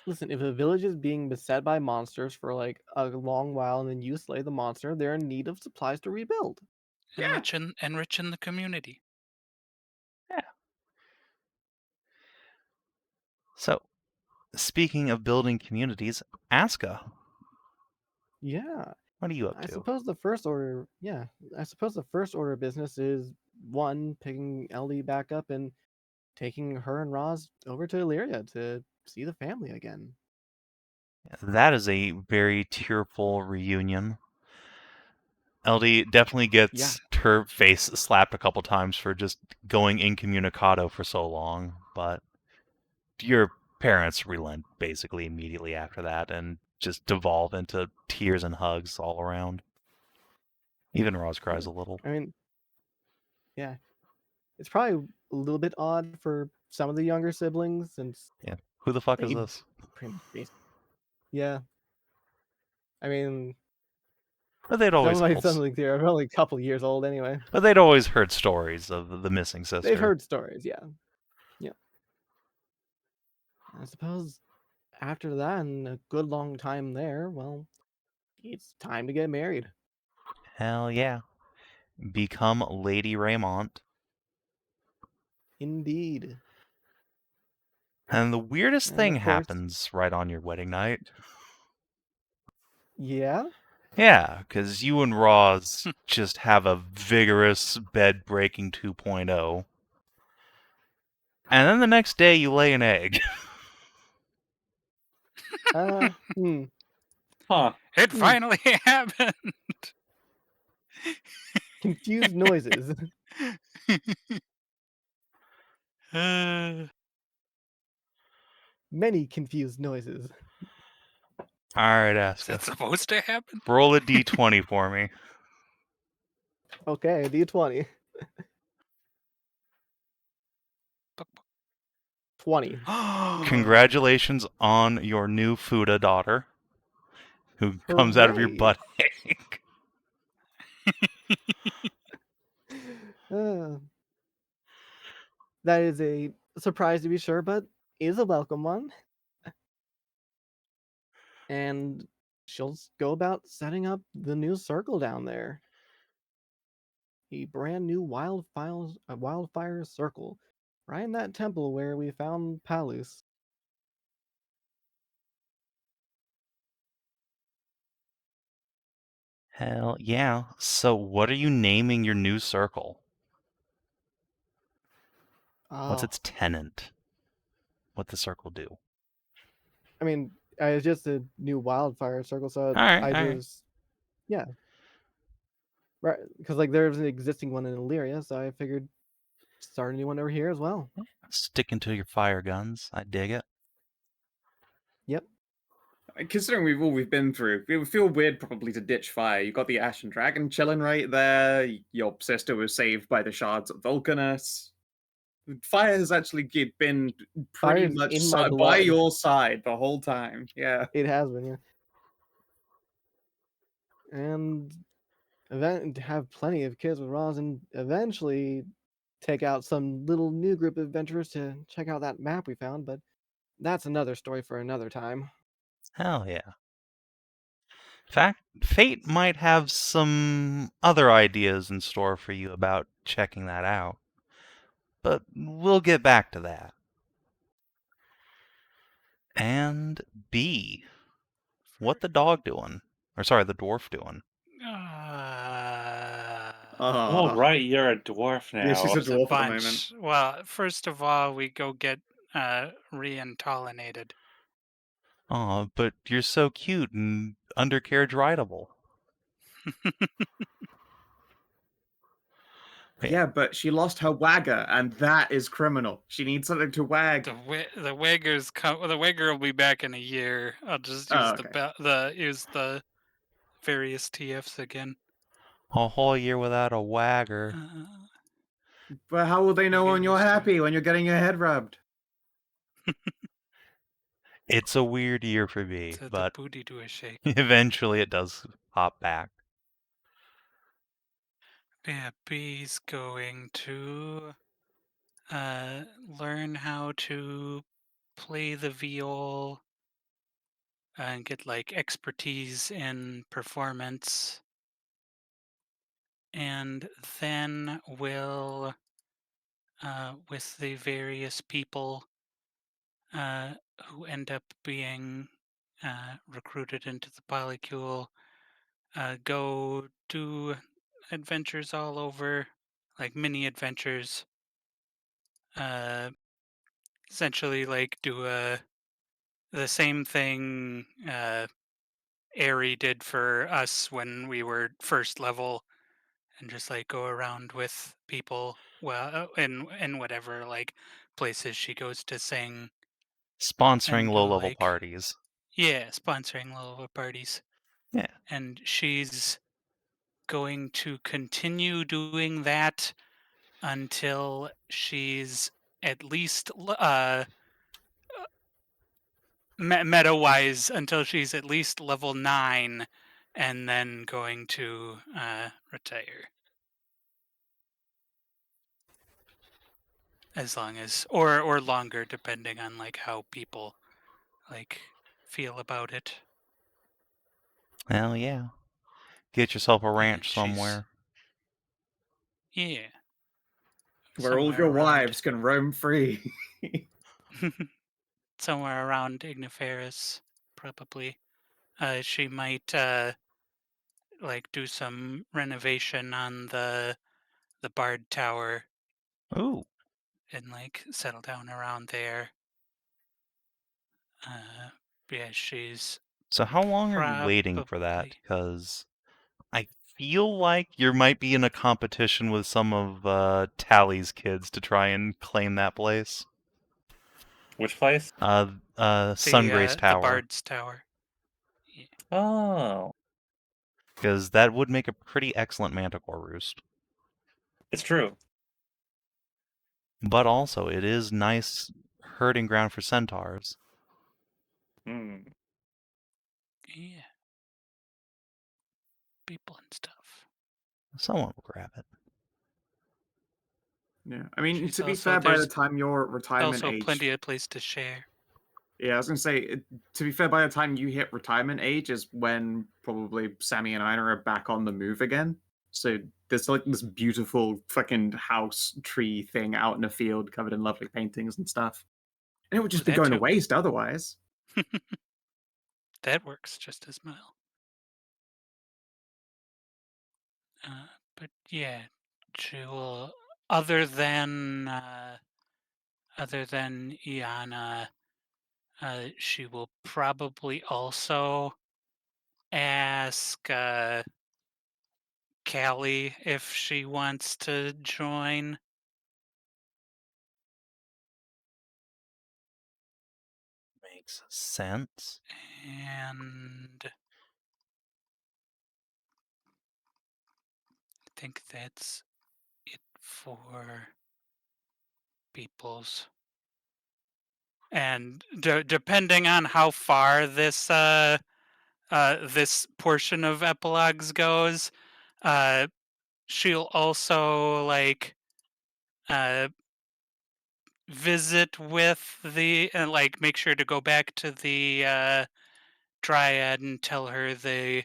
Listen, if a village is being beset by monsters for like a long while and then you slay the monster, they're in need of supplies to rebuild. Enriching the community. So, speaking of building communities, Aska, Yeah. what are you up I to? suppose the first order of business is 1, picking Ellie back up and taking her and Roz over to Illyria to see the family again. That is a very tearful reunion. LD definitely gets her face slapped a couple times for just going incommunicado for so long, but your parents relent basically immediately after that and just devolve into tears and hugs all around. Even Roz cries a little. I mean, yeah. It's probably a little bit odd for some of the younger siblings since Who the fuck is they this? pretty much yeah. I mean, But they'd always something they're only a couple years old anyway. But they'd always heard stories of the missing sister. They've heard stories, yeah. I suppose after that and a good long time there, well, it's time to get married. Hell yeah. Become Lady Raymont. Indeed. And the weirdest And thing of course- happens right on your wedding night. Yeah? Yeah, because you and Roz just have a vigorous bed-breaking 2.0. And then the next day you lay an egg. Huh. It finally happened. Confused noises. Uh, Many confused noises. Alright, is that Aska. supposed to happen? Roll a d20 for me. Okay, D20. 20. Congratulations on your new Fuda daughter, who comes out of your Hooray. butt ache. That is a surprise to be sure, but is a welcome one. And she'll go about setting up the new circle down there. A brand new wildfire circle, right in that temple where we found Palus. Hell yeah. So what are you naming your new circle? What's Oh, its tenant? What the circle do? I mean, it's just a new wildfire circle, so Alright, I alright. just, yeah. Right, because like there's an existing one in Illyria, so I figured start a new one over here as well. Sticking to your fire guns. I dig it. Yep. Considering we've been through, it would feel weird probably to ditch fire. You got the Ashen Dragon chilling right there. Your sister was saved by the shards of Vulcanus. Fire has actually been pretty Fire's much in my by blood. your side the whole time. Yeah. It has been, yeah. And have plenty of kids with Roz, and eventually take out some little new group of adventurers to check out that map we found, but that's another story for another time. Hell yeah. In fact, Fate might have some other ideas in store for you about checking that out. But we'll get back to that. And B. What the dog doing? Or sorry, the dwarf doing? Oh, right, you're a dwarf now. Yeah, she's a There's a dwarf at the moment. bunch. Well, first of all, we go get re-intollinated. Aw, but you're so cute and undercarriage rideable. Yeah, but she lost her wagger, and that is criminal. She needs something to wag. The wagger's the wagger will be back in a year. I'll just use the various TFs again. A whole year without a wagger. But how will they know get when you're used to it. happy, when you're getting your head rubbed? It's a weird year for B, Said the but booty do a shake. eventually it does hop back. Yeah, B's going to learn how to play the viol and get like expertise in performance, and then will with the various people who end up being recruited into the polycule, go do adventures all over, like mini adventures. Essentially, like do the same thing Aerie did for us when we were first level, and just like go around with people, well, in whatever like places she goes to sing. Sponsoring And low-level like, parties. Yeah, sponsoring low-level parties. Yeah. And she's going to continue doing that until she's at least meta-wise, until she's at least level 9, and then going to retire. As long as, or longer, depending on like how people like feel about it. Hell yeah. Get yourself a And ranch she's- somewhere. Yeah. Where all Somewhere your around. wives can roam free. somewhere around Igniferous, probably. She might like do some renovation on the Bard Tower Ooh. and like settle down around there. Yeah, she's So how long are you waiting for that? probably- Because I feel like you might be in a competition with some of Tally's kids to try and claim that place. Which place? Sungrace the Tower. Bard's Tower. Oh, Because that would make a pretty excellent manticore roost. it's true. But also, it is nice herding ground for centaurs. Hmm. Yeah. People and stuff. Someone will grab it. Yeah, I mean, She's to be also- fair, by the there's time your retirement Also, age, plenty of place to share. yeah, I was gonna say, to be fair, by the time you hit retirement age is when probably Sammy and Inah are back on the move again. So there's like this beautiful fucking house tree thing out in a field covered in lovely paintings and stuff. And it would just be that going to too. waste otherwise. That works just as well. But yeah, she will. Other than Iana, she will probably also ask Callie if she wants to join. Makes sense. And I think that's it for people's. And depending on how far this this portion of epilogues goes, she'll also like visit with the like make sure to go back to the Dryad and tell her the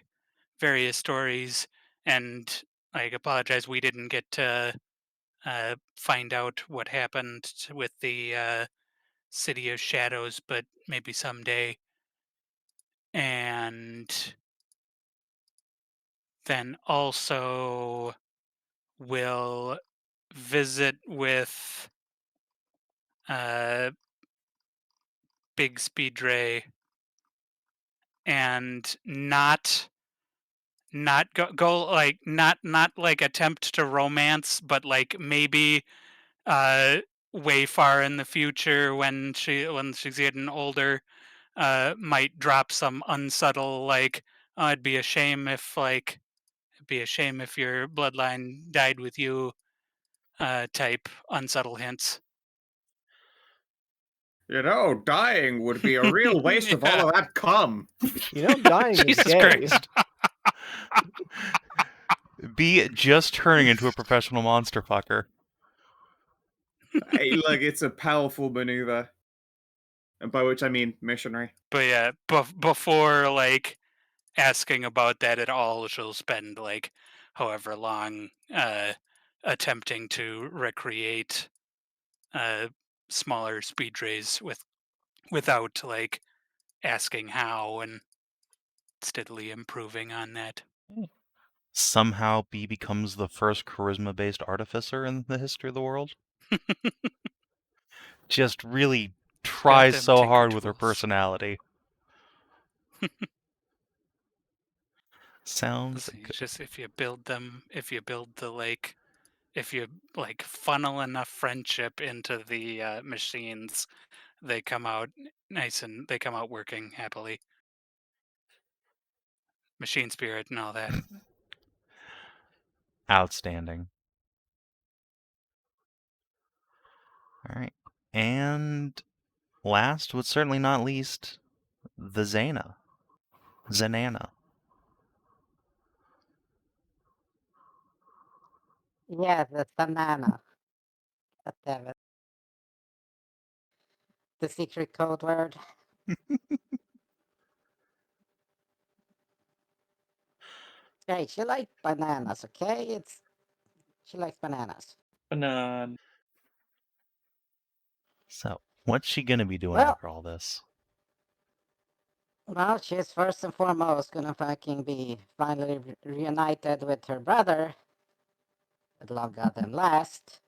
various stories and like apologize we didn't get to find out what happened with the City of Shadows, but maybe someday. And then also will visit with Big Speed Ray and not go like not like attempt to romance, but like maybe uh way far in the future when she's getting older, might drop some unsubtle like, oh, it'd be a shame if your bloodline died with you type unsubtle hints. You know, dying would be a real waste of all Yeah. of that cum. You know, dying is Jesus gay. Christ. Be just turning into a professional monster fucker. Hey, look, it's a powerful maneuver. And by which I mean missionary. But yeah, before like asking about that at all, she'll spend like however long attempting to recreate smaller speed rays without like asking how and steadily improving on that. Somehow B becomes the first charisma-based artificer in the history of the world. Just really tries them so tinker hard with her tools. personality. Sounds Listen, good. it's just if you build funnel enough friendship into the machines, they come out they come out working happily. Machine spirit and all that. Outstanding. All right. And last, but certainly not least, the Zana. Zanana. Yeah, the banana. God damn it. The secret code word. Hey, she likes bananas, okay? She likes bananas. Banan. So, What's she gonna be doing Well- after all this? Well, she's first and foremost gonna fucking be finally reunited with her brother at long goddamn last.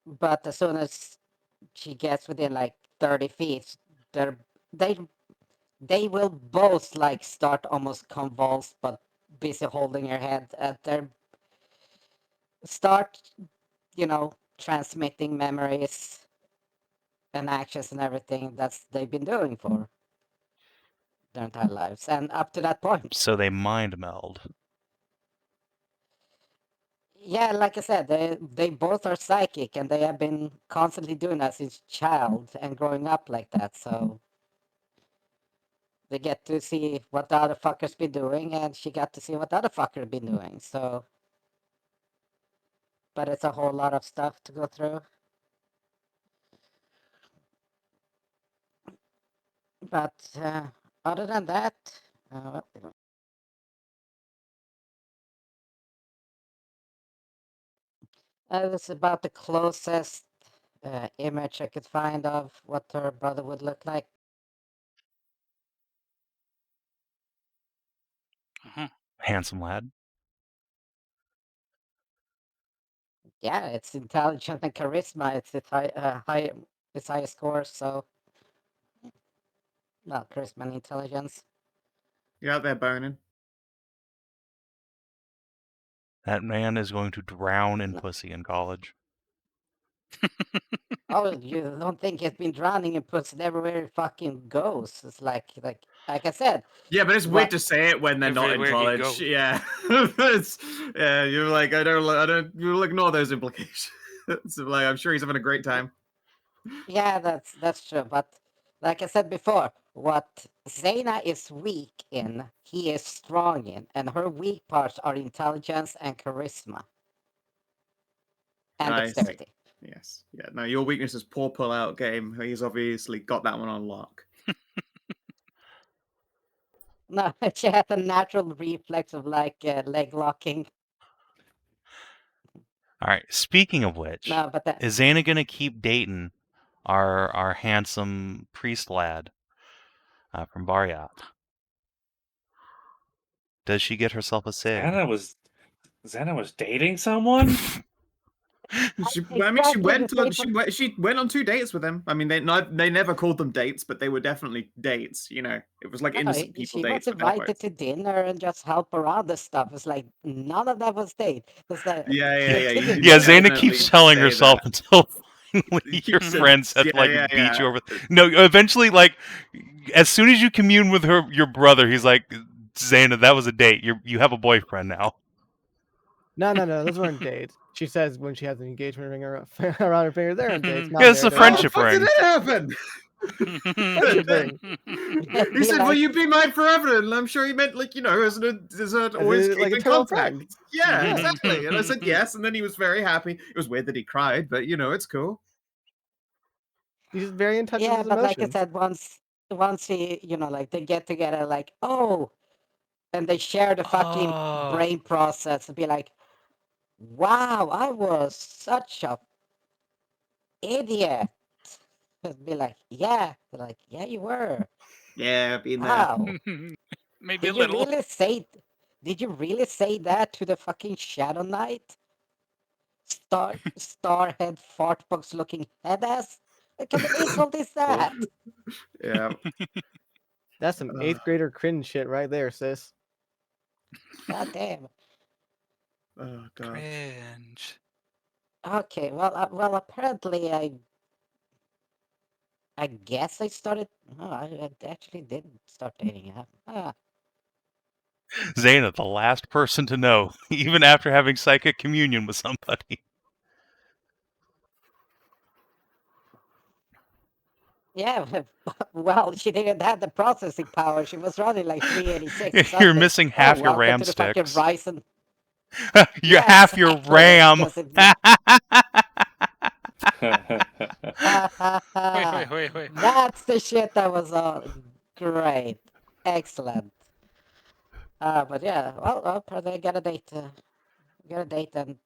But as soon as she gets within like 30 feet, they they will both like start almost convulsed, but busy holding her head, and they start, transmitting memories and actions and everything they've been doing for their entire lives, and up to that point. So they mind meld. Yeah, like I said, they both are psychic, and they have been constantly doing that since child and growing up like that. So they get to see what the other fucker's been doing, and she got to see what the other fucker been doing. So, but it's a whole lot of stuff to go through. But other than that, it was about the closest image I could find of what her brother would look like. Handsome lad. Yeah, it's intelligence and charisma. It's its its highest score. So, well, charisma and intelligence. You're out there boning. That man is going to drown in pussy in college. Oh, you don't think he's been drowning in pussy everywhere he fucking goes? It's like I said. Yeah, but it's What- weird to say it when they're not in Everywhere he college. goes. Yeah, yeah. You're like, I don't. You'll ignore those implications. So, like, I'm sure he's having a great time. Yeah, that's true. But like I said before, what Zana is weak in, he is strong in, and her weak parts are intelligence and charisma and I see. dexterity. Yes. Yeah. No, your weakness is poor pull-out game. He's obviously got that one on lock. No, she has a natural reflex of like leg locking. All right. Speaking of which, No, but that, is Zana gonna keep dating our handsome priest lad from Baryat? Does she get herself a sig? Zana was dating someone? She exactly went the on same she went on 2 dates with him. I mean, they never called them dates, but they were definitely dates. You know, it was like No, innocent people she was dates. With air invited quotes. to dinner and just help around the stuff. It's like none of that was date. It's like Yeah. You Yeah, did Zana definitely keeps telling say herself that. until finally You your said- friends have yeah, to like yeah, beat you yeah. over. No, eventually, like as soon as you commune with your brother, he's like, Zana, that was a date. You have a boyfriend now. No, those weren't dates. She says when she has an engagement ring around her finger, they're on dates. Not Yeah, it's a married, they're How the friendship fuck did ring. that happen? Friendship ring. He Be said, like- "Will you be mine forever?" And I'm sure he meant like as always like keep in eternal contact. friend. Yeah, Yeah. exactly. And I said yes, and then he was very happy. It was weird that he cried, but it's cool. He's just very in touch with Yeah, his but like I emotions. said, once he, like they get together, like and they share the fucking Oh. brain process and be like, wow, I was such a idiot. And be like, yeah, they're like, yeah, you were. Yeah, been there. Wow. Maybe a Did you little. really say? Did you really say that to the fucking Shadow Knight? Starhead fartbox looking head ass? What kind of insult is that? Yeah. That's some 8th grader cringe shit right there, sis. God damn. Oh god. Cringe. Okay, well, apparently I guess I started. No, I actually did start dating. Zana, the last person to know, even after having psychic communion with somebody. Yeah, well, she didn't have the processing power. She was running like 386 or something. You're missing half your welcome RAM to the fucking sticks. Ryzen. You Yeah, half your exactly, RAM. because it- Wait. That's the shit that was great. Excellent. But yeah, well, probably got a date. Got a date and.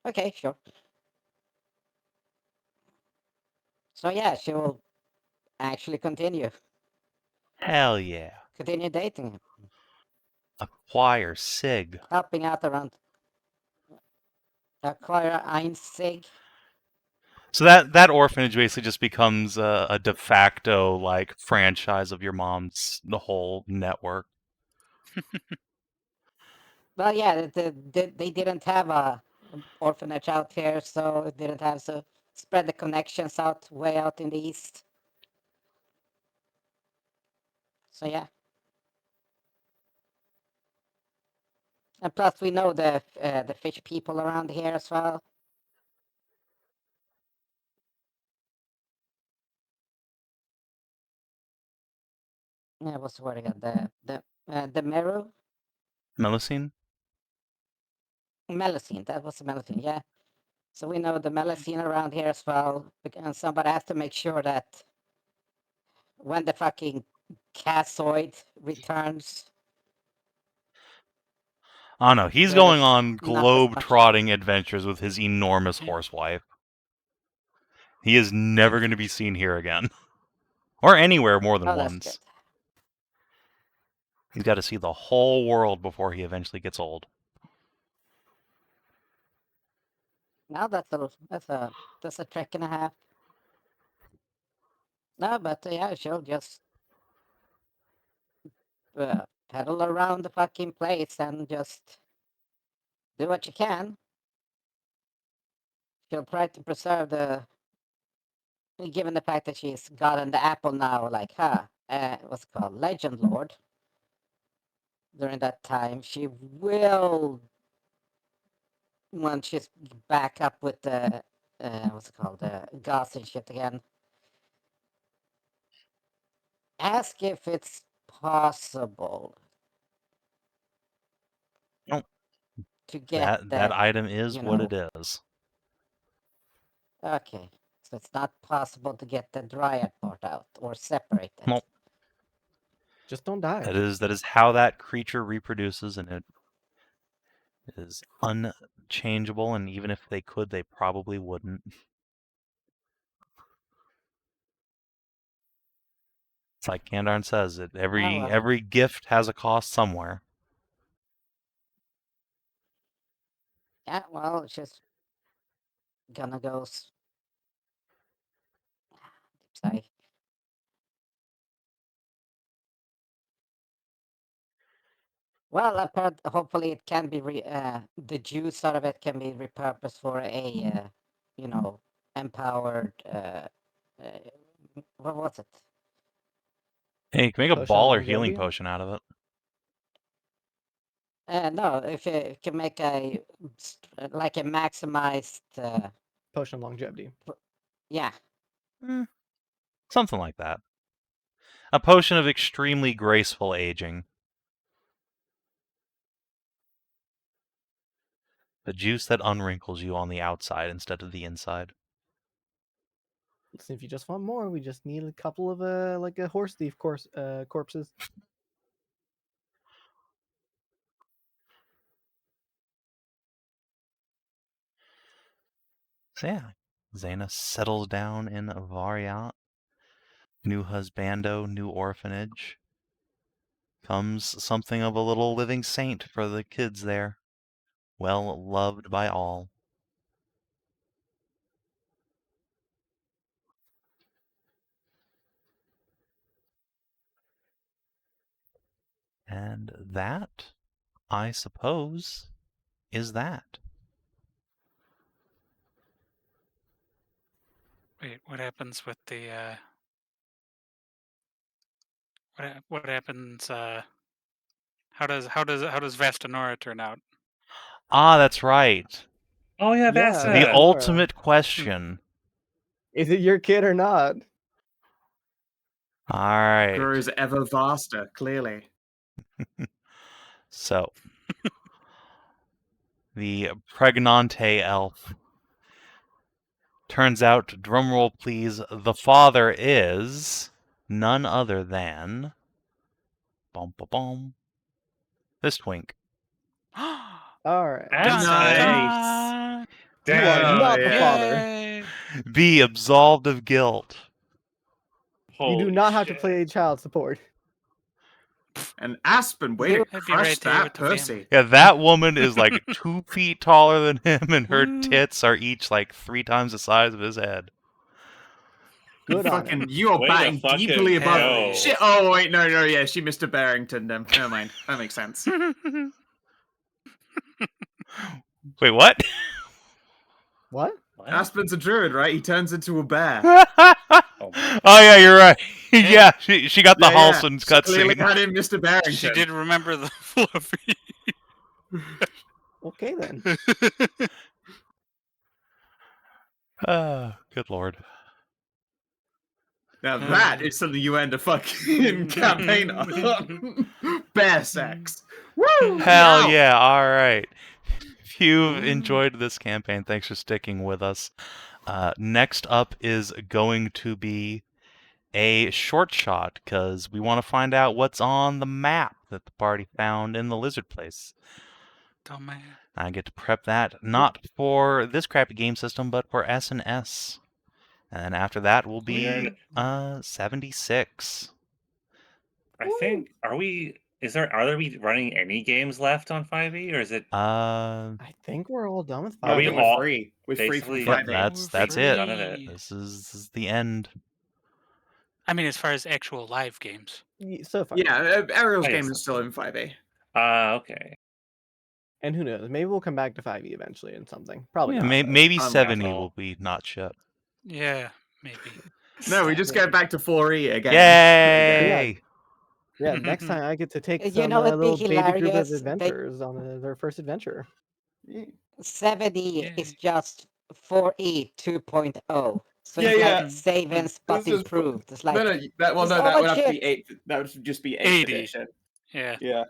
Okay, sure. So yeah, she will actually continue Hell yeah. dating him, Acquire Sig. helping out around acquire ein Sig. So that orphanage basically just becomes a de facto like franchise of your mom's the whole network. Well, yeah, they didn't have a orphanage out here, so it didn't have to spread the connections out way out in the east. So yeah. And plus, we know the fish people around here as well. Yeah, what's the word again? The Meru? Melusine? Melusine, that was the Melusine, yeah. So we know the Melusine around here as well, and somebody has to make sure that when the fucking Cassoid returns, Oh no, he's there's going on not as much. globe-trotting adventures with his enormous horsewife. He is never going to be seen here again. Or anywhere more than Oh, that's once. good. He's got to see the whole world before he eventually gets old. Now that's a trick and a half. No, but yeah, she'll just pedal around the fucking place and just do what you can. She'll try to preserve given the fact that she's gotten the apple now, like, what's it called, Legend Lord. During that time, she will, when she's back up with the, what's it called, the gods and shit again, ask if it's possible Oh, to get that item is you what know, it is. Okay, so it's not possible to get the dryad part out or separate it. Nope. Just don't die. That is how that creature reproduces, and it is unchangeable, and even if they could, they probably wouldn't. It's like Kandarn says, every gift has a cost somewhere. Yeah, well, it's just gonna go. Sorry. Well, I've heard hopefully it can be the juice out of it can be repurposed for a empowered what was it? Hey, you can make a Potion of ball or healing longevity? potion out of it. No, if you can make a maximized Potion of longevity. yeah. Something like that. A potion of extremely graceful aging. The juice that unwrinkles you on the outside instead of the inside. Listen, if you just want more, we just need a couple of like a horse thief corpses. So yeah, Zana settles down in Variat. New husbando, new orphanage. Comes something of a little living saint for the kids there. Well loved by all. And that, I suppose, is that. Wait, what happens with the what happens how does Vastanora turn out? Ah, that's right. Oh yeah, Yeah, that's The Vastanora. ultimate question. Is it your kid or not? All right. Grows ever vaster, clearly. So, the pregnante elf. Turns out, drumroll please, the father is none other than this twink. All right. That's Nice. nice. You are Damn, not the yeah. father. Yay! Be absolved of guilt. You do Holy not have to shit. play child support. And Aspen, way to I'd be right crush there that with the family. pussy. Yeah, that woman is like 2 feet taller than him, and her Woo. tits are each like 3 times the size of his head. Good on Fucking, him. you are Way to batting fucking deeply above. go. Shit. Oh wait, no, yeah, she Mr. Barrington. Then never mind. That makes sense. Wait, what? What? What? Aspen's a druid, right? He turns into a bear. Oh yeah, you're right. Hey. Yeah, she got the Yeah, yeah. Halston She clearly cutscene. had him, Mr. Barrington. She did remember the fluffy. Okay then. Good lord. Now that is something you end a fucking campaign on. Bear sex. Woo! Hell Meow. yeah, alright. If you've enjoyed this campaign, thanks for sticking with us. Next up is going to be a short shot, because we want to find out what's on the map that the party found in the lizard place. Dumbass. I get to prep that, not for this crappy game system, but for S&S. And after that will be Weird. 76. I think are we running any games left on 5e or is it Uh, I think we're all done with Are No, we I 5e. think we're all free. We're free from basically- yep, 5e. that's We're it. done of it. free. This is the end. I mean, as far as actual live games. So far. Yeah, Ariel's Oh, yes, game is that's still good. in 5e. Okay. And who knows? Maybe we'll come back to 5e eventually in something. Probably Yeah, not. though. maybe I'm 70 careful. will be not shit. Yeah, maybe. No, we just Yeah. get back to 4e again. Yay! Yeah, next time I get to take You some know what'd be little baby group of hilarious? adventurers on their first adventure. 70 is Yay. just 4E 2.0. So Yeah, it's yeah. like Savin's but This is- improved. It's like No, that it's that all would have to be shit. 8. That would just be 8th 80. edition. Yeah. Yeah.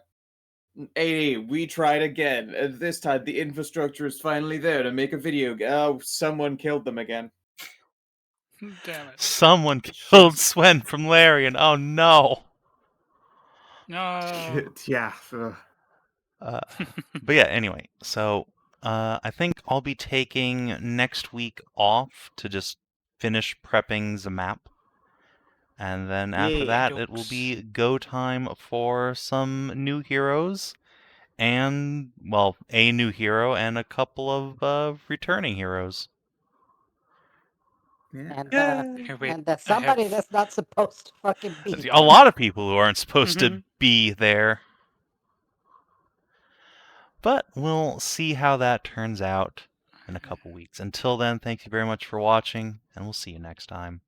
80, we tried again. This time, the infrastructure is finally there to make a video. Oh, someone killed them again. Damn it. Someone killed Swen from Larian. Oh no. No. Yeah. ugh. But yeah, anyway, so I think I'll be taking next week off to just finish prepping the map. And then after Yeah. that, it will be go time for some new heroes. And, well, a new hero and a couple of returning heroes. Yeah. Here, wait, And I somebody have- that's not supposed to fucking be A there. lot of people who aren't supposed Mm-hmm. to be there. But we'll see how that turns out in a couple weeks. Until then, thank you very much for watching, and we'll see you next time.